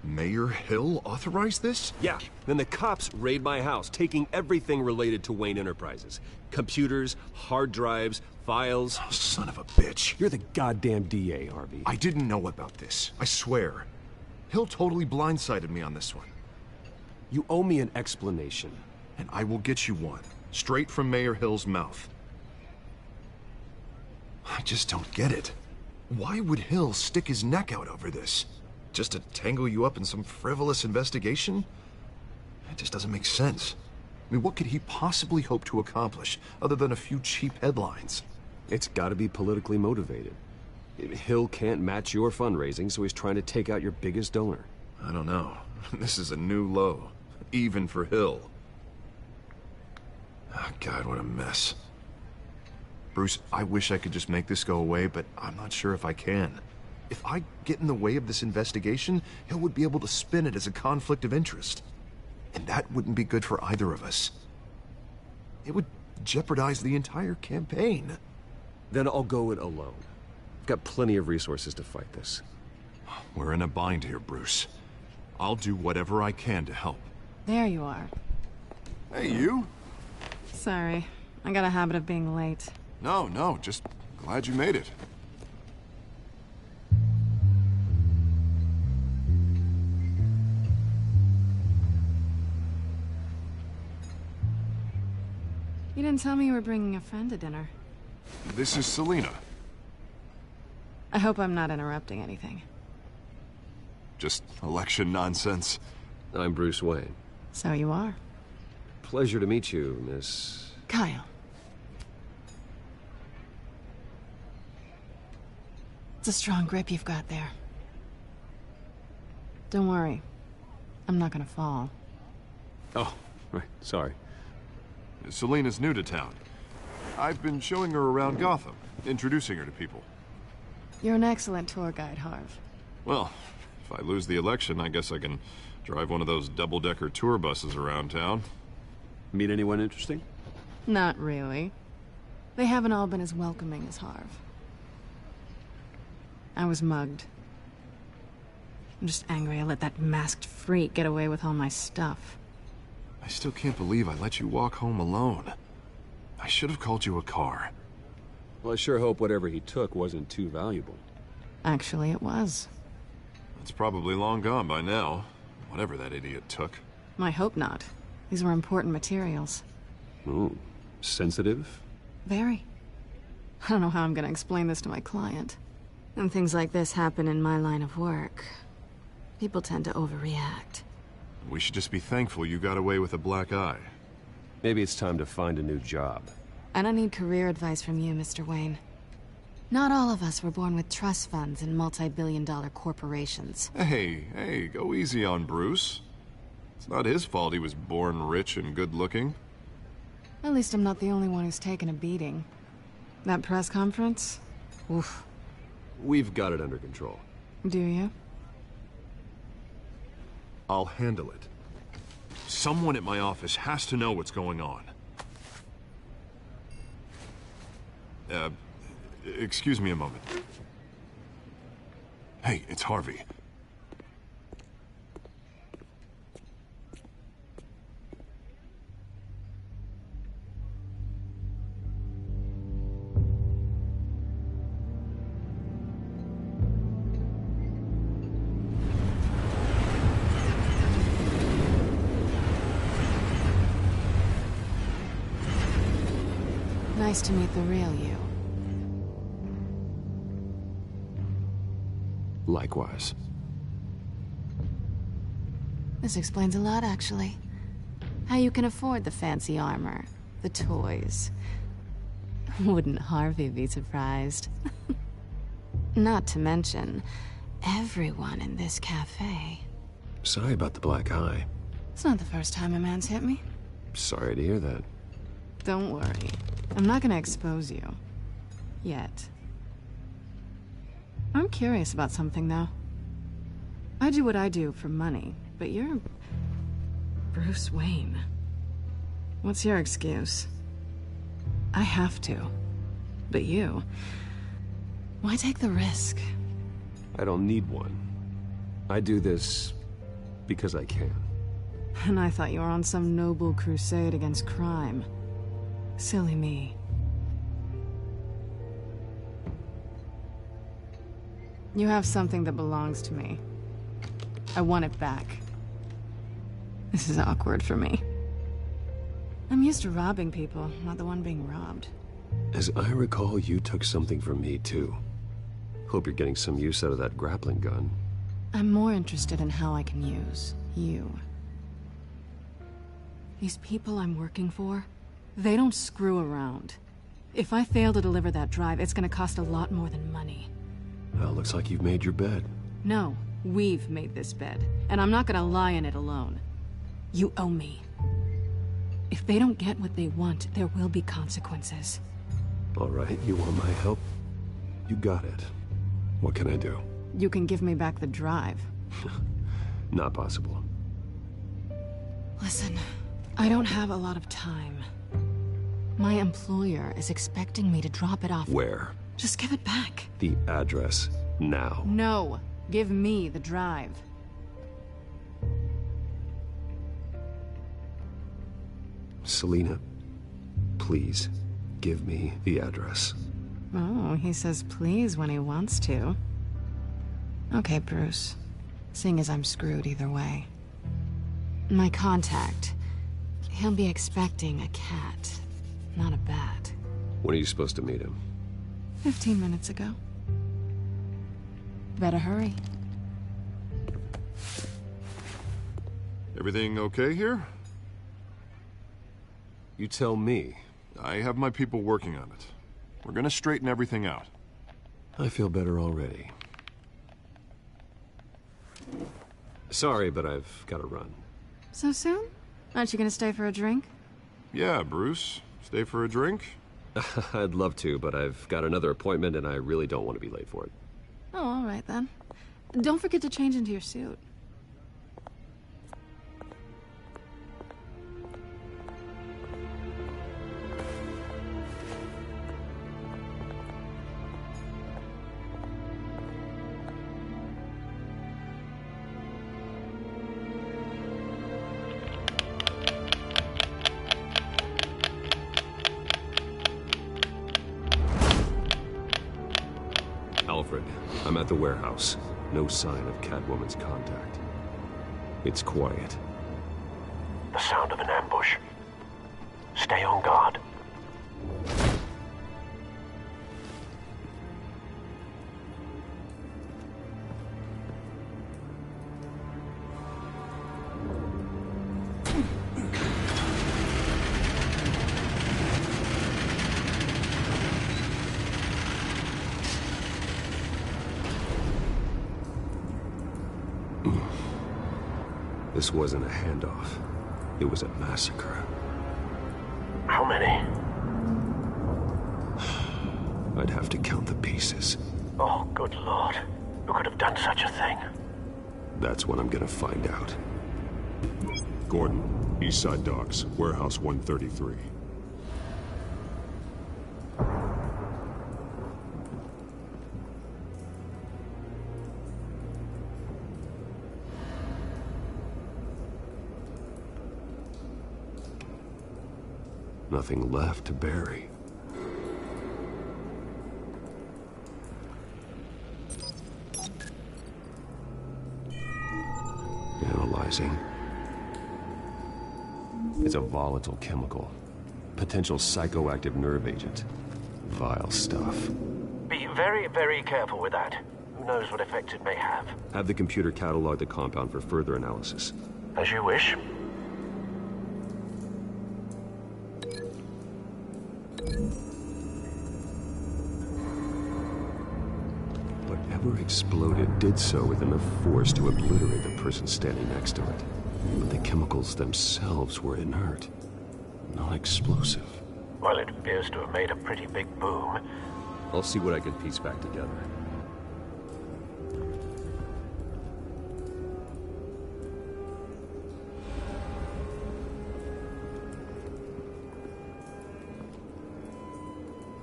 Speaker 8: Mayor Hill authorized this?
Speaker 6: Yeah, then the cops raid my house, taking everything related to Wayne Enterprises. Computers, hard drives, files.
Speaker 8: Oh, son of a bitch.
Speaker 6: You're the goddamn DA, Harvey.
Speaker 8: I didn't know about this. I swear. Hill totally blindsided me on this one.
Speaker 6: You owe me an explanation.
Speaker 8: And I will get you one. Straight from Mayor Hill's mouth. I just don't get it. Why would Hill stick his neck out over this? Just to tangle you up in some frivolous investigation? It just doesn't make sense. I mean, what could he possibly hope to accomplish other than a few cheap headlines?
Speaker 6: It's gotta be politically motivated. Hill can't match your fundraising, so he's trying to take out your biggest donor.
Speaker 8: I don't know. This is a new low. Even for Hill. Oh, God, what a mess. Bruce, I wish I could just make this go away, but I'm not sure if I can. If I get in the way of this investigation, Hill would be able to spin it as a conflict of interest. And that wouldn't be good for either of us. It would jeopardize the entire campaign.
Speaker 6: Then I'll go it alone. I've got plenty of resources to fight this.
Speaker 8: We're in a bind here, Bruce. I'll do whatever I can to help.
Speaker 16: There you are.
Speaker 8: Hey, you?
Speaker 16: Sorry. I got a habit of being late.
Speaker 8: No, just glad you made it.
Speaker 16: You didn't tell me you were bringing a friend to dinner.
Speaker 8: This is Selina.
Speaker 16: I hope I'm not interrupting anything.
Speaker 8: Just election nonsense.
Speaker 6: I'm Bruce Wayne.
Speaker 16: So you are.
Speaker 6: Pleasure to meet you, Miss...
Speaker 16: Kyle. It's a strong grip you've got there. Don't worry. I'm not gonna fall.
Speaker 6: Oh, right, sorry.
Speaker 8: Selina's new to town. I've been showing her around Gotham, introducing her to people.
Speaker 16: You're an excellent tour guide, Harv.
Speaker 8: Well, if I lose the election, I guess I can drive one of those double-decker tour buses around town.
Speaker 6: Meet anyone interesting?
Speaker 16: Not really. They haven't all been as welcoming as Harv. I was mugged. I'm just angry I let that masked freak get away with all my stuff.
Speaker 8: I still can't believe I let you walk home alone. I should have called you a car.
Speaker 6: Well, I sure hope whatever he took wasn't too valuable.
Speaker 16: Actually, it was.
Speaker 8: It's probably long gone by now, whatever that idiot took.
Speaker 16: I hope not. These were important materials.
Speaker 6: Ooh, sensitive?
Speaker 16: Very.
Speaker 7: I don't know how I'm gonna explain this to my client. When things like this happen in my line of work, people tend to overreact.
Speaker 8: We should just be thankful you got away with a black eye.
Speaker 6: Maybe it's time to find a new job.
Speaker 7: I don't need career advice from you, Mr. Wayne. Not all of us were born with trust funds and multi-billion-dollar corporations.
Speaker 8: Hey, go easy on Bruce. It's not his fault he was born rich and good-looking.
Speaker 7: At least I'm not the only one who's taken a beating. That press conference? Oof.
Speaker 6: We've got it under control.
Speaker 7: Do you?
Speaker 8: I'll handle it. Someone at my office has to know what's going on. Excuse me a moment. Hey, it's Harvey.
Speaker 7: Nice to meet the real you.
Speaker 6: Likewise.
Speaker 7: This explains a lot, actually. How you can afford the fancy armor, the toys. Wouldn't Harvey be surprised? Not to mention, everyone in this cafe.
Speaker 6: Sorry about the black eye.
Speaker 7: It's not the first time a man's hit me.
Speaker 6: Sorry to hear that.
Speaker 7: Don't worry. I'm not gonna expose you. Yet. I'm curious about something, though. I do what I do for money, but you're... Bruce Wayne. What's your excuse? I have to. But you... Why take the risk?
Speaker 6: I don't need one. I do this because I can.
Speaker 7: And I thought you were on some noble crusade against crime. Silly me. You have something that belongs to me. I want it back. This is awkward for me. I'm used to robbing people, not the one being robbed.
Speaker 6: As I recall, you took something from me, too. Hope you're getting some use out of that grappling gun.
Speaker 7: I'm more interested in how I can use you. These people I'm working for, they don't screw around. If I fail to deliver that drive, it's gonna cost a lot more than money.
Speaker 6: Well, looks like you've made your bed.
Speaker 7: No, we've made this bed, and I'm not gonna lie in it alone. You owe me. If they don't get what they want, there will be consequences.
Speaker 6: All right, you want my help? You got it. What can I do?
Speaker 7: You can give me back the drive.
Speaker 6: Not possible.
Speaker 7: Listen, I don't have a lot of time. My employer is expecting me to drop it off.
Speaker 6: Where?
Speaker 7: Just give it back.
Speaker 6: The address, now.
Speaker 7: No, give me the drive.
Speaker 6: Selina, please, give me the address.
Speaker 7: Oh, he says please when he wants to. Okay, Bruce. Seeing as I'm screwed either way. My contact. He'll be expecting a cat, not a bat.
Speaker 6: When are you supposed to meet him?
Speaker 7: 15 minutes ago. Better hurry.
Speaker 8: Everything okay here?
Speaker 6: You tell me.
Speaker 8: I have my people working on it. We're gonna straighten everything out.
Speaker 6: I feel better already. Sorry, but I've got to run.
Speaker 7: So soon? Aren't you gonna stay for a drink?
Speaker 8: Yeah, Bruce. Stay for a drink?
Speaker 6: I'd love to, but I've got another appointment and I really don't want to be late for it.
Speaker 7: Oh, all right then. Don't forget to change into your suit.
Speaker 6: Alfred, I'm at the warehouse. No sign of Catwoman's contact. It's quiet.
Speaker 2: The sound of an ambush. Stay on guard.
Speaker 6: This wasn't a handoff. It was a massacre.
Speaker 5: How many?
Speaker 6: I'd have to count the pieces.
Speaker 5: Oh, good lord. Who could have done such a thing?
Speaker 6: That's what I'm gonna find out.
Speaker 17: Gordon, East Side Docks, Warehouse 133.
Speaker 6: Nothing left to bury. Analyzing. It's a volatile chemical. Potential psychoactive nerve agent. Vile stuff.
Speaker 5: Be very, very careful with that. Who knows what effects it may have.
Speaker 6: Have the computer catalog the compound for further analysis.
Speaker 5: As you wish.
Speaker 6: Whatever exploded did so with enough force to obliterate the person standing next to it. But the chemicals themselves were inert, not explosive.
Speaker 5: Well, it appears to have made a pretty big boom.
Speaker 6: I'll see what I can piece back together.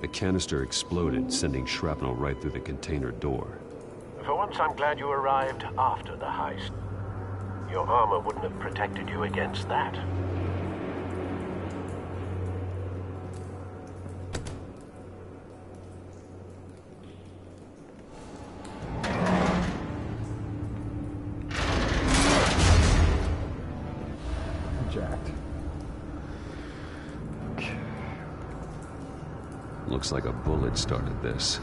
Speaker 6: The canister exploded, sending shrapnel right through the container door.
Speaker 5: For once, I'm glad you arrived after the heist. Your armor wouldn't have protected you against that.
Speaker 1: Jacked.
Speaker 6: Looks like a bullet started this.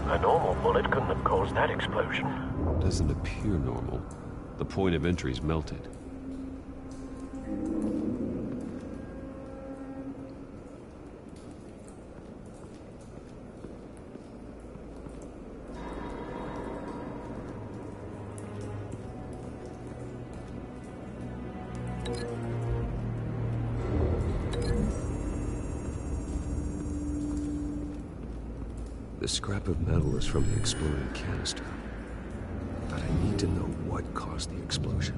Speaker 5: A normal bullet couldn't have caused that explosion.
Speaker 6: Doesn't appear normal. The point of entry's melted. The scrap of metal is from the exploded canister. But I need to know what caused the explosion.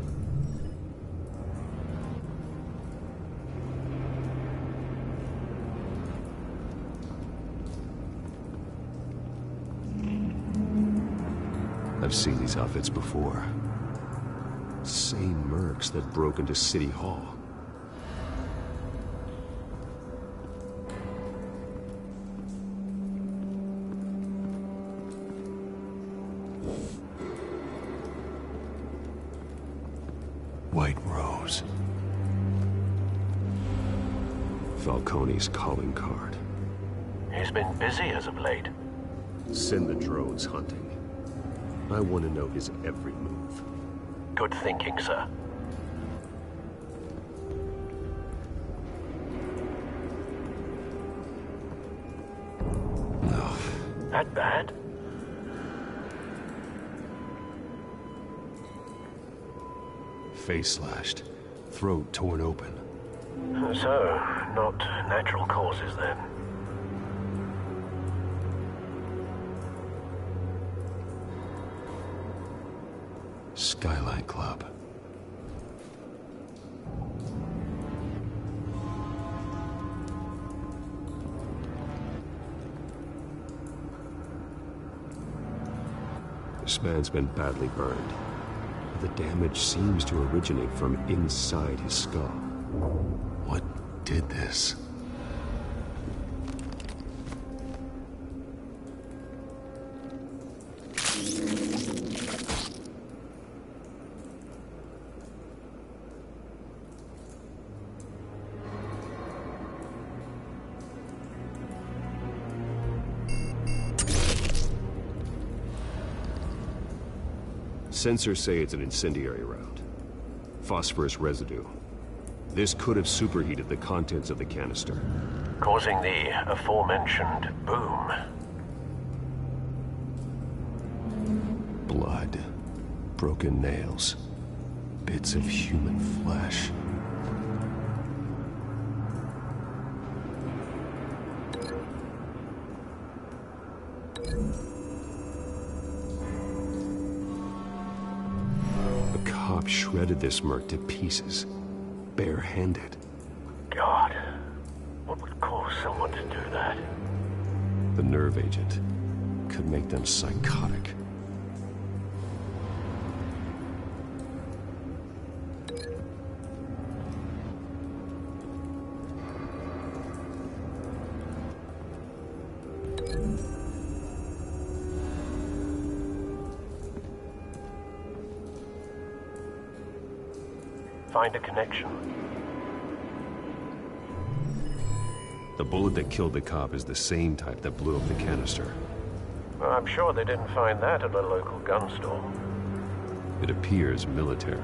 Speaker 6: I've seen these outfits before. Same mercs that broke into City Hall. White Rose. Falcone's calling card.
Speaker 5: He's been busy as of late.
Speaker 6: Send the drones hunting. I want to know his every move.
Speaker 5: Good thinking, sir.
Speaker 6: No.
Speaker 5: That bad?
Speaker 6: Face slashed. Throat torn open.
Speaker 5: So, not natural causes then.
Speaker 6: Skyline Club. This man's been badly burned. The damage seems to originate from inside his skull. What did this? Sensors say it's an incendiary round. Phosphorus residue. This could have superheated the contents of the canister,
Speaker 5: causing the aforementioned boom.
Speaker 6: Blood. Broken nails. bits of human flesh. A cop shredded this merc to pieces, barehanded.
Speaker 5: God, what would cause someone to do that?
Speaker 6: The nerve agent could make them psychotic.
Speaker 5: Find a connection.
Speaker 6: The bullet that killed the cop is the same type that blew up the canister.
Speaker 5: I'm sure they didn't find that at a local gun store.
Speaker 6: It appears military.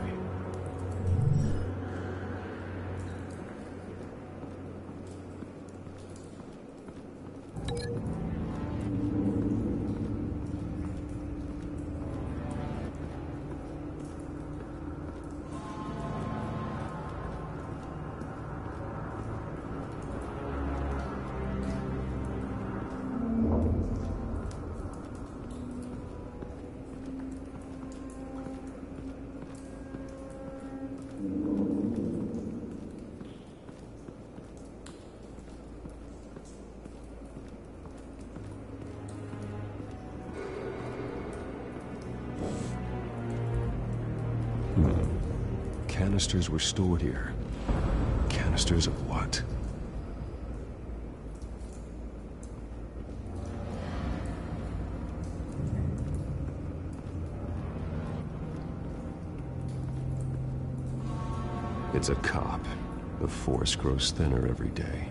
Speaker 6: Canisters were stored here. Canisters of what? It's a cop. The force grows thinner every day.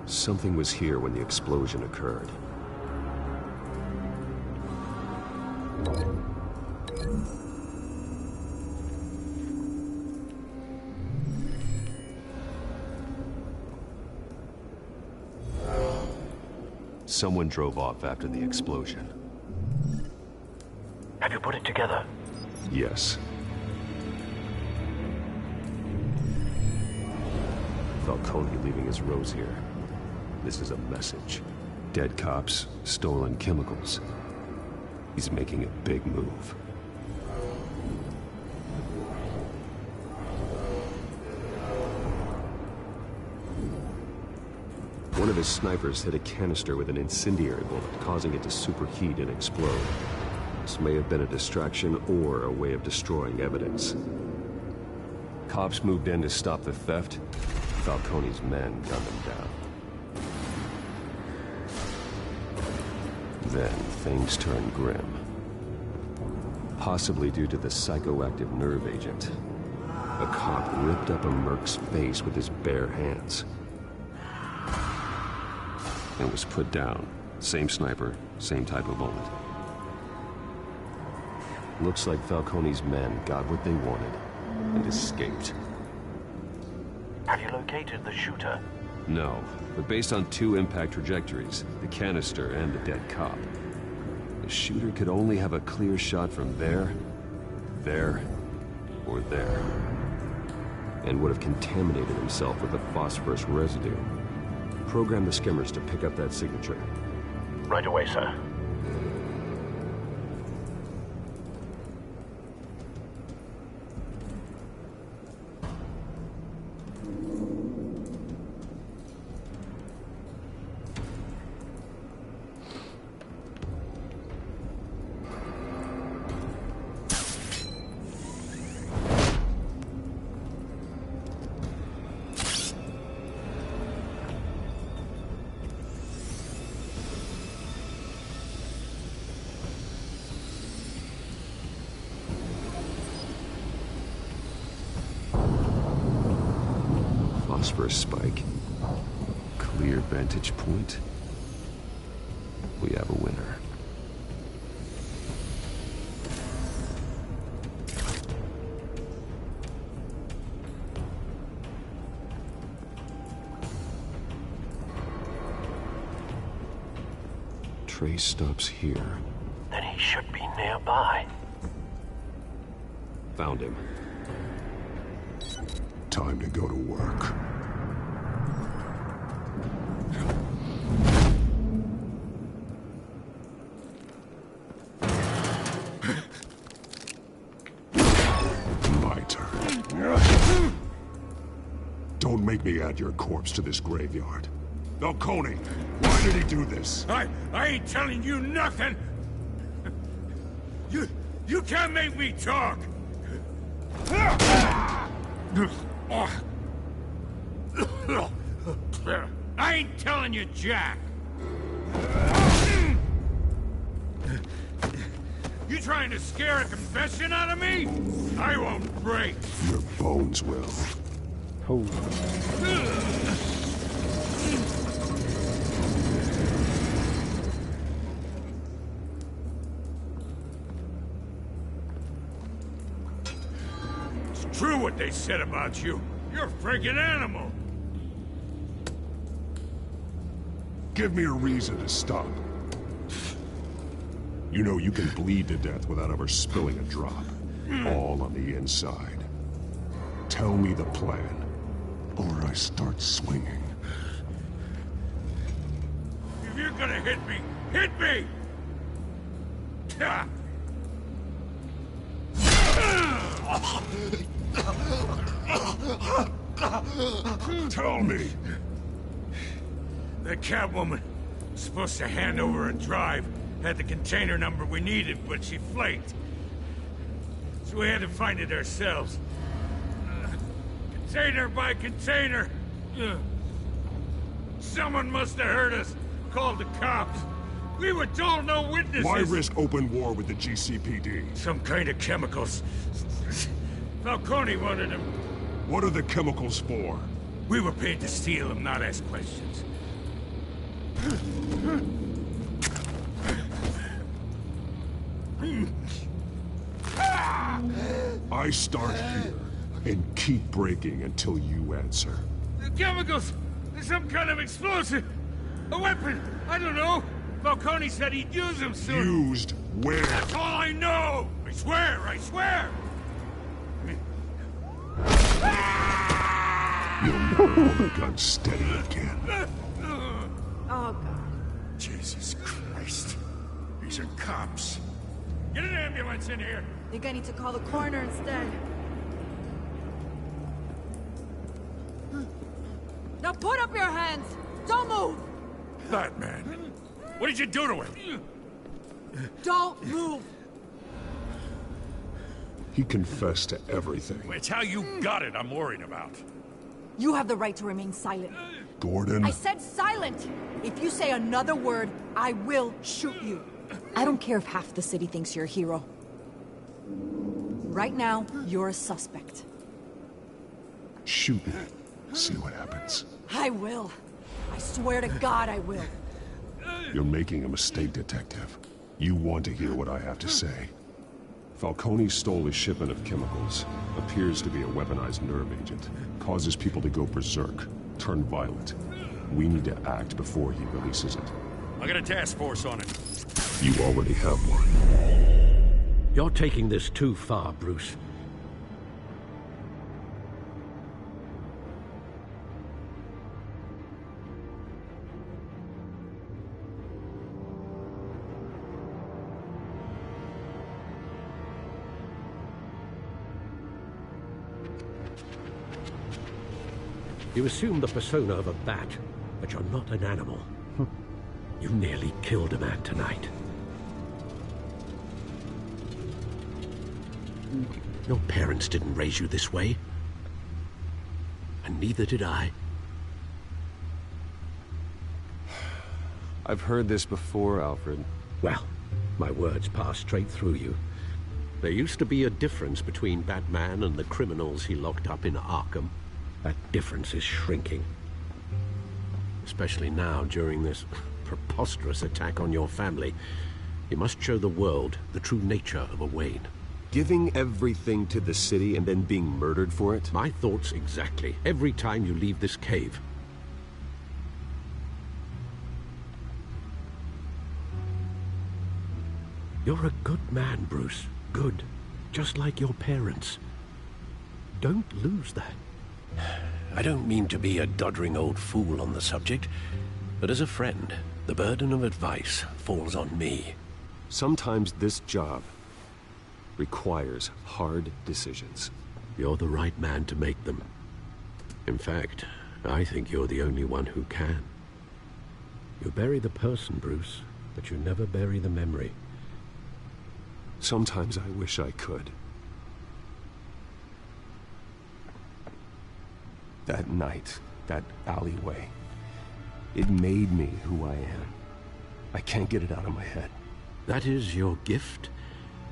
Speaker 6: Something was here when the explosion occurred. Someone drove off after the explosion.
Speaker 5: Have you put it together?
Speaker 6: Yes. Falcone leaving his rose here. This is a message. Dead cops, stolen chemicals. He's making a big move. One of his snipers hit a canister with an incendiary bullet, causing it to superheat and explode. This may have been a distraction or a way of destroying evidence. Cops moved in to stop the theft. Falcone's men gunned them down. Then things turned grim. Possibly due to the psychoactive nerve agent. A cop ripped up a merc's face with his bare hands. And was put down. Same sniper, same type of bullet. Looks like Falcone's men got what they wanted and escaped.
Speaker 5: Have you located the shooter?
Speaker 6: No, but based on two impact trajectories, the canister and the dead cop, the shooter could only have a clear shot from there there or there, and would have contaminated himself with the phosphorus residue. Program the skimmers to pick up that signature.
Speaker 2: Right away, sir.
Speaker 6: Phosphorus spike. Clear vantage point. We have a winner. Trace stops here.
Speaker 2: Then he should be nearby.
Speaker 6: Found him.
Speaker 17: Time to go to work. My turn. Don't make me add your corpse to this graveyard. Falcone, why did he do this?
Speaker 3: I ain't telling you nothing! You can't make me talk! I ain't telling you, Jack! You trying to scare a confession out of me? I won't break!
Speaker 17: Your bones will.
Speaker 1: Oh.
Speaker 3: It's true what they said about you. You're a freaking animal!
Speaker 17: Give me a reason to stop. You know you can bleed to death without ever spilling a drop. All on the inside. Tell me the plan, or I start swinging.
Speaker 3: If you're gonna hit me, hit me!
Speaker 17: Tell me!
Speaker 3: The Catwoman was supposed to hand over a drive, had the container number we needed, but she flaked. So we had to find it ourselves. Container by container. Someone must have heard us, called the cops. We were told no witnesses.
Speaker 17: Why risk open war with the GCPD?
Speaker 3: Some kind of chemicals. Falcone wanted them.
Speaker 17: What are the chemicals for?
Speaker 3: We were paid to steal them, not ask questions.
Speaker 17: I start here and keep breaking until you answer.
Speaker 3: The chemicals! There's some kind of explosive! A weapon! I don't know! Falcone said he'd use them soon!
Speaker 17: Used where?
Speaker 3: That's all I know! I swear! I swear!
Speaker 17: You'll never hold a gun steady again.
Speaker 9: Oh, God.
Speaker 3: Jesus Christ. These are cops. Get an ambulance in here!
Speaker 16: Think I need to call the coroner instead. Now put up your hands! Don't move!
Speaker 3: That man. What did you do to him?
Speaker 16: Don't move!
Speaker 17: He confessed to everything.
Speaker 3: It's how you got it I'm worried about.
Speaker 16: You have the right to remain silent.
Speaker 17: Gordon?
Speaker 16: I said silent! If you say another word, I will shoot you. I don't care if half the city thinks you're a hero. Right now, you're a suspect.
Speaker 17: Shoot me. See what happens.
Speaker 16: I will. I swear to God I will.
Speaker 17: You're making a mistake, Detective. You want to hear what I have to say. Falcone stole a shipment of chemicals. Appears to be a weaponized nerve agent. Causes people to go berserk, turn violent. We need to act before he releases it.
Speaker 3: I got a task force on it.
Speaker 17: You already have one.
Speaker 5: You're taking this too far, Bruce. You assume the persona of a bat, but you're not an animal. You nearly killed a man tonight. Your parents didn't raise you this way. And neither did I.
Speaker 6: I've heard this before, Alfred.
Speaker 5: Well, my words pass straight through you. There used to be a difference between Batman and the criminals he locked up in Arkham. That difference is shrinking. Especially now, during this preposterous attack on your family. You must show the world the true nature of a Wayne.
Speaker 6: Giving everything to the city and then being murdered for it?
Speaker 5: My thoughts exactly. Every time you leave this cave. You're a good man, Bruce. Good. Just like your parents. Don't lose that. I don't mean to be a doddering old fool on the subject, but as a friend, the burden of advice falls on me.
Speaker 6: Sometimes this job requires hard decisions.
Speaker 5: You're the right man to make them. In fact, I think you're the only one who can. You bury the person, Bruce, but you never bury the memory.
Speaker 6: Sometimes I wish I could. That night, that alleyway, it made me who I am. I can't get it out of my head.
Speaker 5: That is your gift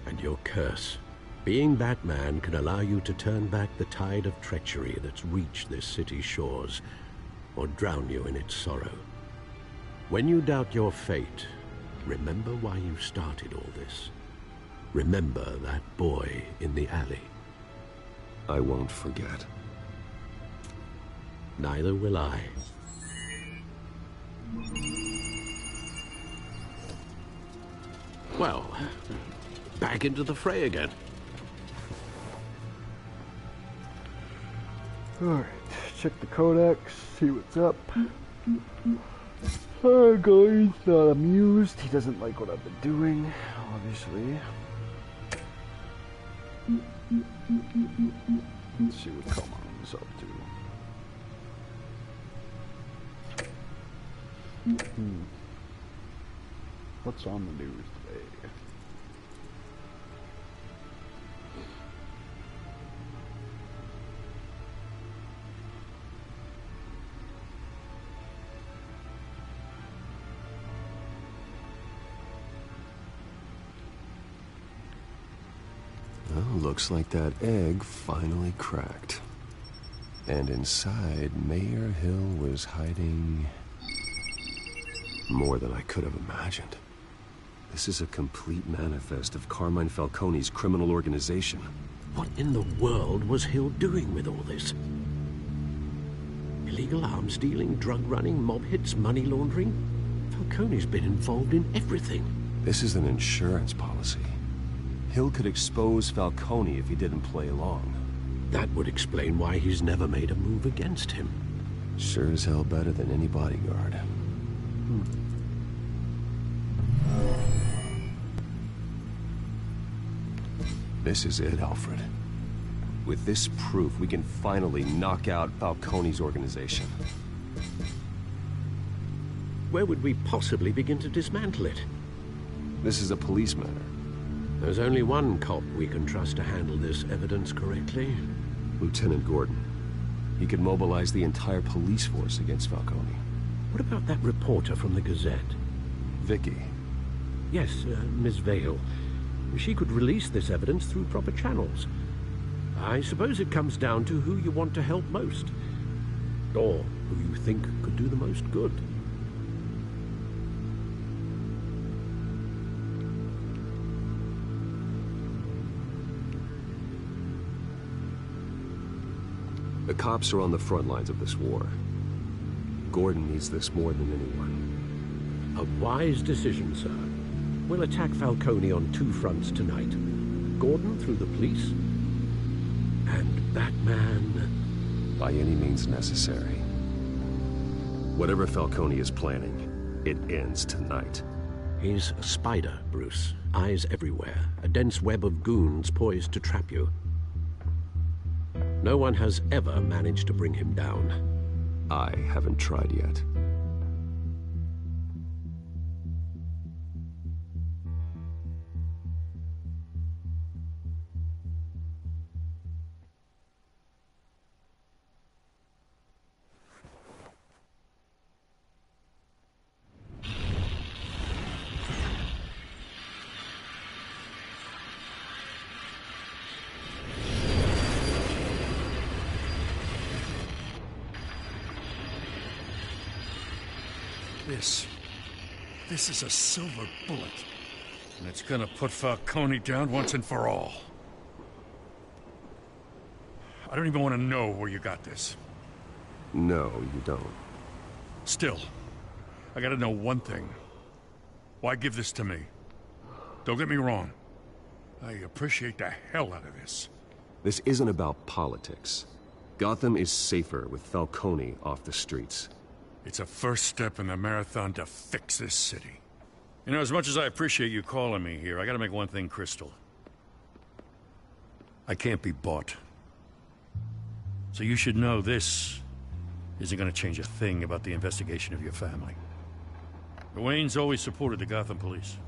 Speaker 5: and your curse. Being Batman can allow you to turn back the tide of treachery that's reached this city's shores, or drown you in its sorrow. When you doubt your fate, remember why you started all this. Remember that boy in the alley.
Speaker 6: I won't forget.
Speaker 5: Neither will I. Well, back into the fray again.
Speaker 1: Alright, check the codex, see what's up. Alright guys, not amused. He doesn't like what I've been doing, obviously. Let's see what Coleman's up to. What's on the news today?
Speaker 6: Well, looks like that egg finally cracked. And inside, Mayor Hill was hiding more than I could have imagined. This is a complete manifest of Carmine Falcone's criminal organization.
Speaker 5: What in the world was Hill doing with all this? Illegal arms dealing, drug running, mob hits, money laundering? Falcone's been involved in everything.
Speaker 6: This is an insurance policy. Hill could expose Falcone if he didn't play along.
Speaker 5: That would explain why he's never made a move against him.
Speaker 6: Sure as hell better than any bodyguard. This is it, Alfred. With this proof, we can finally knock out Falcone's organization.
Speaker 5: Where would we possibly begin to dismantle it?
Speaker 6: This is a police matter.
Speaker 5: There's only one cop we can trust to handle this evidence correctly.
Speaker 6: Lieutenant Gordon. He could mobilize the entire police force against Falcone.
Speaker 5: What about that reporter from the Gazette?
Speaker 6: Vicky.
Speaker 5: Yes, Miss Vale. She could release this evidence through proper channels. I suppose it comes down to who you want to help most. Or who you think could do the most good.
Speaker 6: The cops are on the front lines of this war. Gordon needs this more than anyone.
Speaker 5: A wise decision, sir. We'll attack Falcone on two fronts tonight. Gordon through the police? And Batman...
Speaker 6: By any means necessary. Whatever Falcone is planning, it ends tonight.
Speaker 5: He's a spider, Bruce. Eyes everywhere. A dense web of goons poised to trap you. No one has ever managed to bring him down.
Speaker 6: I haven't tried yet.
Speaker 3: This is a silver bullet. And it's gonna put Falcone down once and for all. I don't even want to know where you got this.
Speaker 6: No, you don't.
Speaker 3: Still, I gotta know one thing. Why give this to me? Don't get me wrong. I appreciate the hell out of this.
Speaker 6: This isn't about politics. Gotham is safer with Falcone off the streets.
Speaker 3: It's a first step in the marathon to fix this city. You know, as much as I appreciate you calling me here, I gotta make one thing crystal. I can't be bought. So you should know this isn't gonna change a thing about the investigation of your family. The Waynes always supported the Gotham police.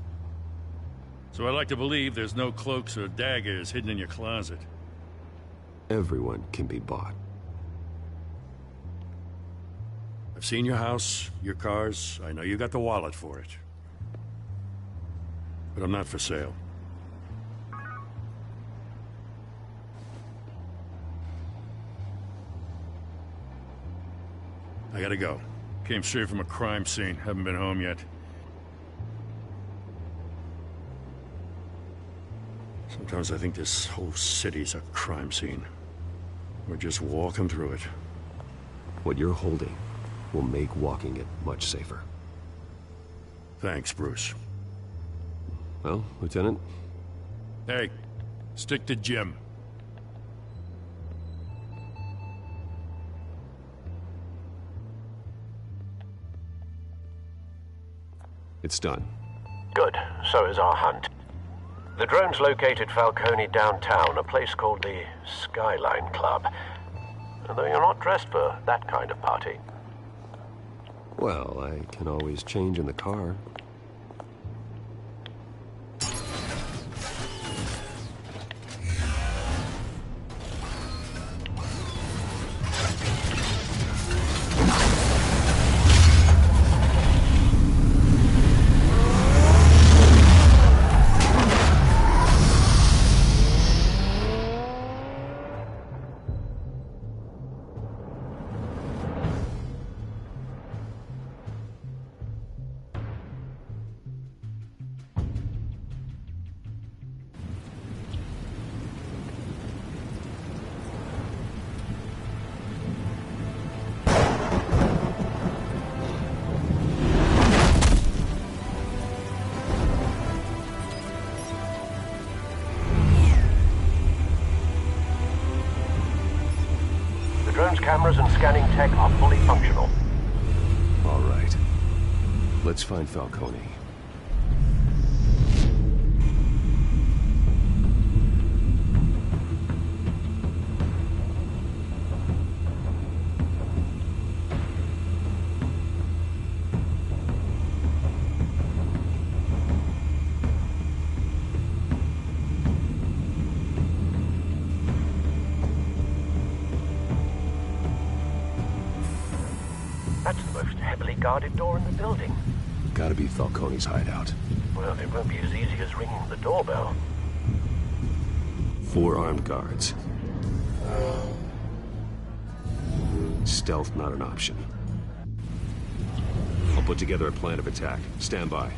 Speaker 3: So I like to believe there's no cloaks or daggers hidden in your closet.
Speaker 6: Everyone can be bought.
Speaker 3: I've seen your house, your cars. I know you got the wallet for it. But I'm not for sale. I gotta go. Came straight from a crime scene. Haven't been home yet. Sometimes I think this whole city's a crime scene. We're just walking through it.
Speaker 6: What you're holding will make walking it much safer.
Speaker 3: Thanks, Bruce.
Speaker 6: Well, Lieutenant?
Speaker 3: Hey, stick to Jim.
Speaker 6: It's done.
Speaker 5: Good. So is our hunt. The drones located Falcone downtown, a place called the Skyline Club. Although you're not dressed for that kind of party.
Speaker 6: Well, I can always change in the car.
Speaker 5: Cameras and scanning tech are fully functional.
Speaker 6: All right. Let's find Falcone.
Speaker 5: Guarded door in the building.
Speaker 6: Gotta be Falcone's hideout.
Speaker 5: Well, it won't be as easy as ringing the doorbell.
Speaker 6: 4 armed guards. Stealth not an option. I'll put together a plan of attack. Stand by.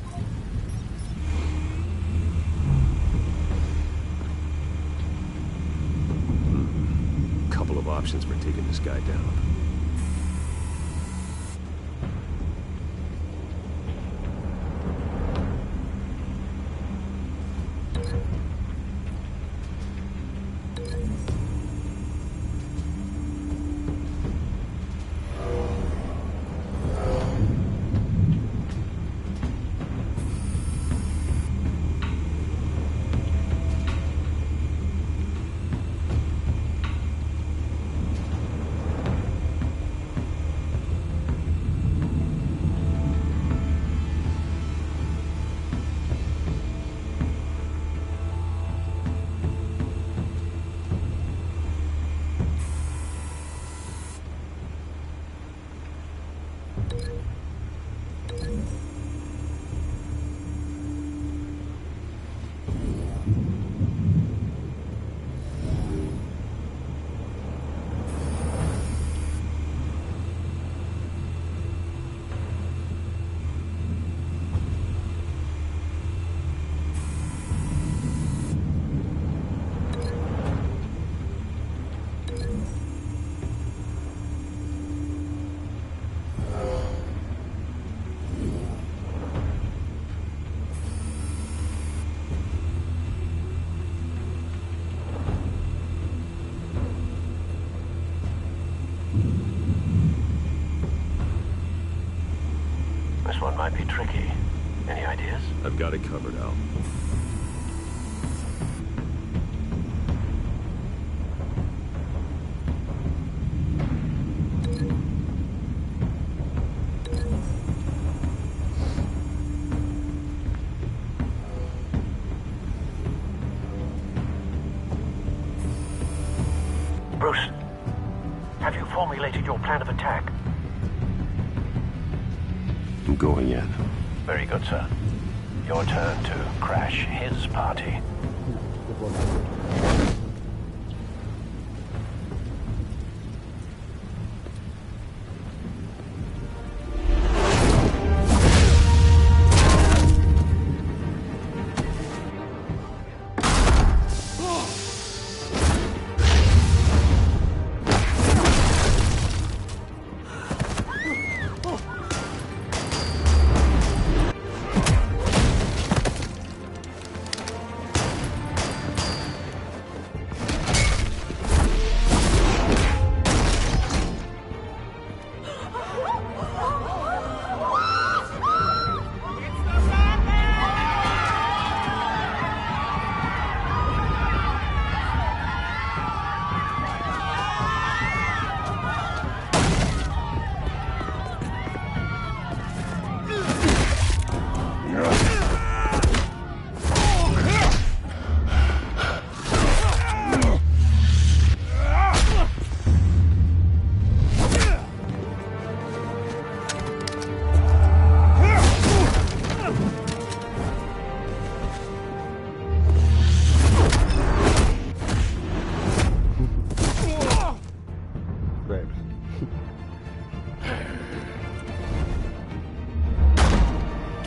Speaker 6: Couple of options for taking this guy down.
Speaker 5: This one might be tricky. Any ideas?
Speaker 6: I've got it covered, Al.
Speaker 5: Bruce, have you formulated your plan of attack?
Speaker 6: I'm going in.
Speaker 5: Very good, sir. Your turn to crash his party.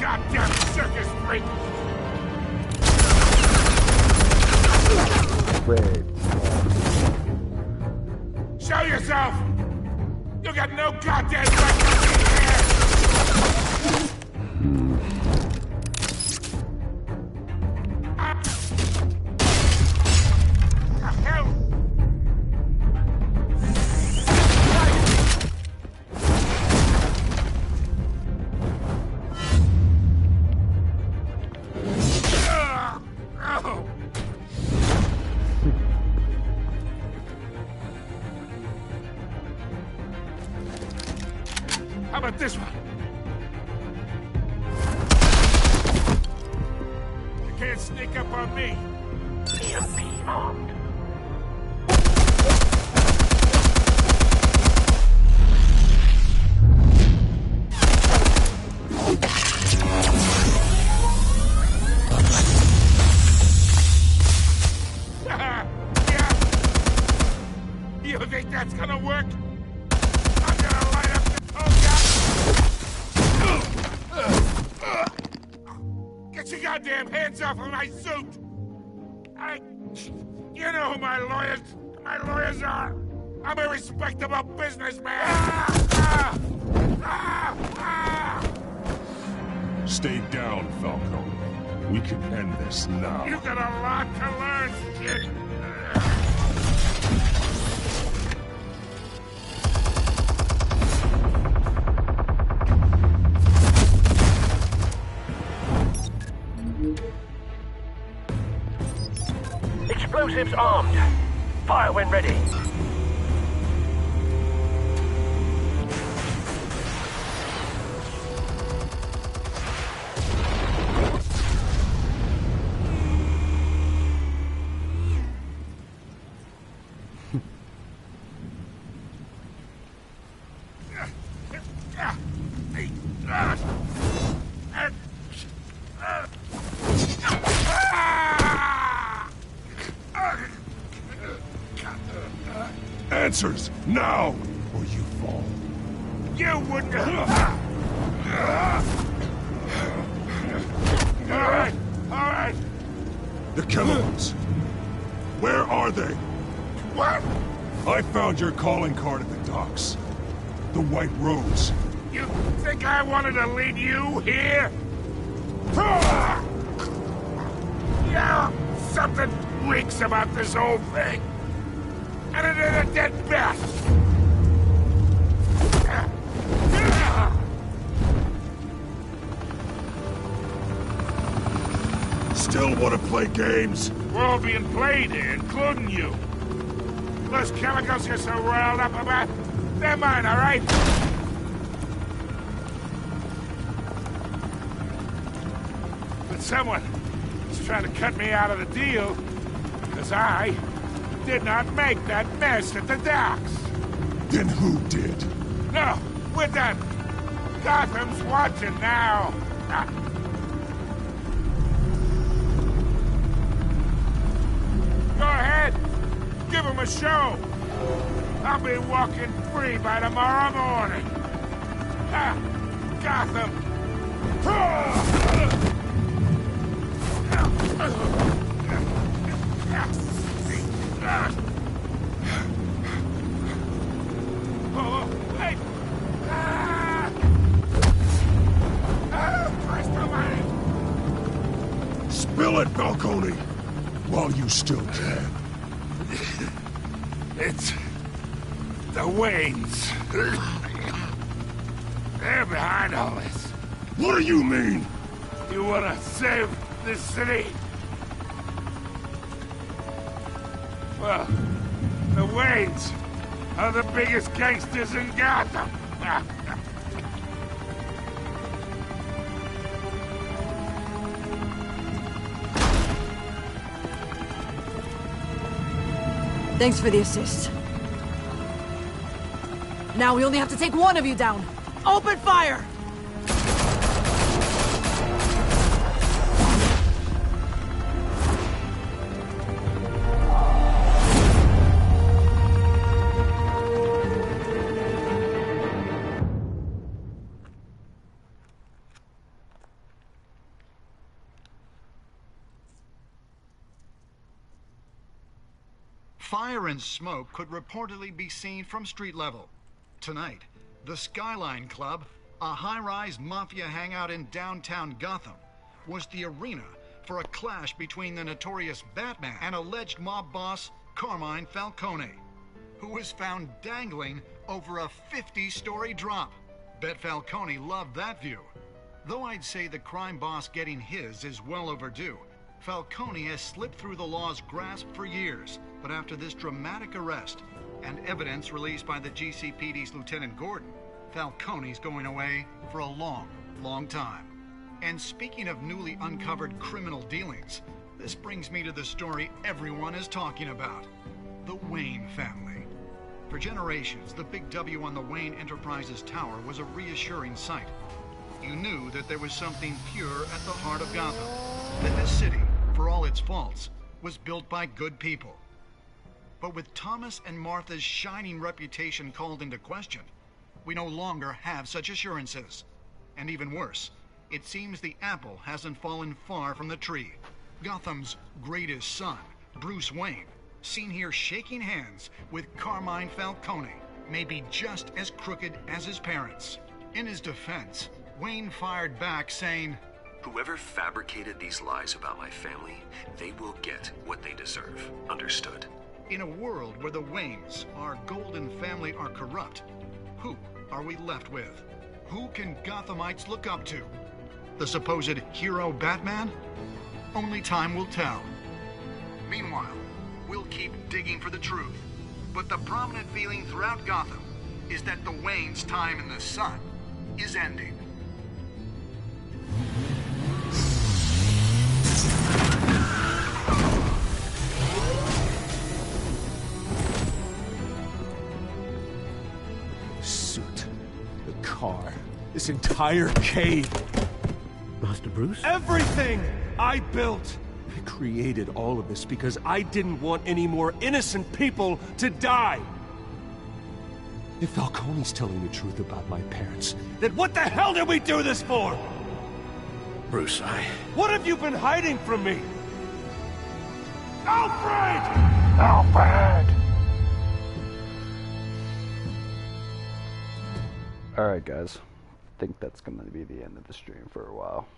Speaker 12: Goddamn circus freak!
Speaker 1: Great.
Speaker 12: Show yourself! You got no goddamn right to be here! The hell? How about this one? You can't sneak up on me.
Speaker 5: EMP armed.
Speaker 12: Yeah. You think that's gonna work? I'm gonna light up the Get your goddamn hands off of my suit! You know who my lawyers are! I'm a respectable businessman!
Speaker 17: Stay down, Falcone. We can end this now.
Speaker 12: You got a lot to learn, kid!
Speaker 5: Explosives armed. Fire when ready.
Speaker 17: answers, now, or you fall.
Speaker 12: You wouldn't... All right.
Speaker 17: The chemicals. Where are they?
Speaker 12: What?
Speaker 17: I found your calling card at the docks. The White Rose.
Speaker 12: You think I wanted to lead you here? Yeah, something reeks about this whole thing. And it ain't a dead bat.
Speaker 17: Still want to play games?
Speaker 12: We're all being played here, including you. Those chemicals you're so riled up about, they're mine, all right? But someone is trying to cut me out of the deal, because I did not make that mess at the docks.
Speaker 17: Then who did?
Speaker 12: No, we're done. Gotham's watching now. Go ahead. Give him a show. I'll be walking free by tomorrow morning. Gotham. Oh, wait.
Speaker 17: Spill it, Falcone, while you still can.
Speaker 12: It's the Waynes. They're behind all this.
Speaker 17: What do you mean?
Speaker 12: You wanna save this city? Well, the Waynes are the biggest gangsters in Gotham.
Speaker 16: Thanks for the assist. Now we only have to take one of you down. Open fire!
Speaker 13: Fire and smoke could reportedly be seen from street level. Tonight, the Skyline Club, a high-rise mafia hangout in downtown Gotham, was the arena for a clash between the notorious Batman and alleged mob boss Carmine Falcone, who was found dangling over a 50-story drop. Bet Falcone loved that view. Though I'd say the crime boss getting his is well overdue, Falcone has slipped through the law's grasp for years, but after this dramatic arrest and evidence released by the GCPD's Lieutenant Gordon, Falcone's going away for a long, long time. And speaking of newly uncovered criminal dealings, this brings me to the story everyone is talking about: the Wayne family. For generations, the big W on the Wayne Enterprises Tower was a reassuring sight. You knew that there was something pure at the heart of Gotham, that this city, for all its faults, was built by good people. But with Thomas and Martha's shining reputation called into question, we no longer have such assurances. And even worse, it seems the apple hasn't fallen far from the tree. Gotham's greatest son, Bruce Wayne, seen here shaking hands with Carmine Falcone, may be just as crooked as his parents. In his defense, Wayne fired back saying,
Speaker 6: "Whoever fabricated these lies about my family, they will get what they deserve. Understood?"
Speaker 13: In a world where the Waynes, our golden family, are corrupt, who are we left with? Who can Gothamites look up to? The supposed hero Batman? Only time will tell. Meanwhile, we'll keep digging for the truth. But the prominent feeling throughout Gotham is that the Waynes' time in the sun is ending.
Speaker 4: Car. This entire cave.
Speaker 5: Master Bruce?
Speaker 4: Everything I built. I created all of this because I didn't want any more innocent people to die.
Speaker 6: If Falcone's telling the truth about my parents,
Speaker 4: Then what the hell did we do this for?
Speaker 5: Bruce,
Speaker 4: What have you been hiding from me? Alfred!
Speaker 1: Alfred! Alright guys, I think that's going to be the end of the stream for a while.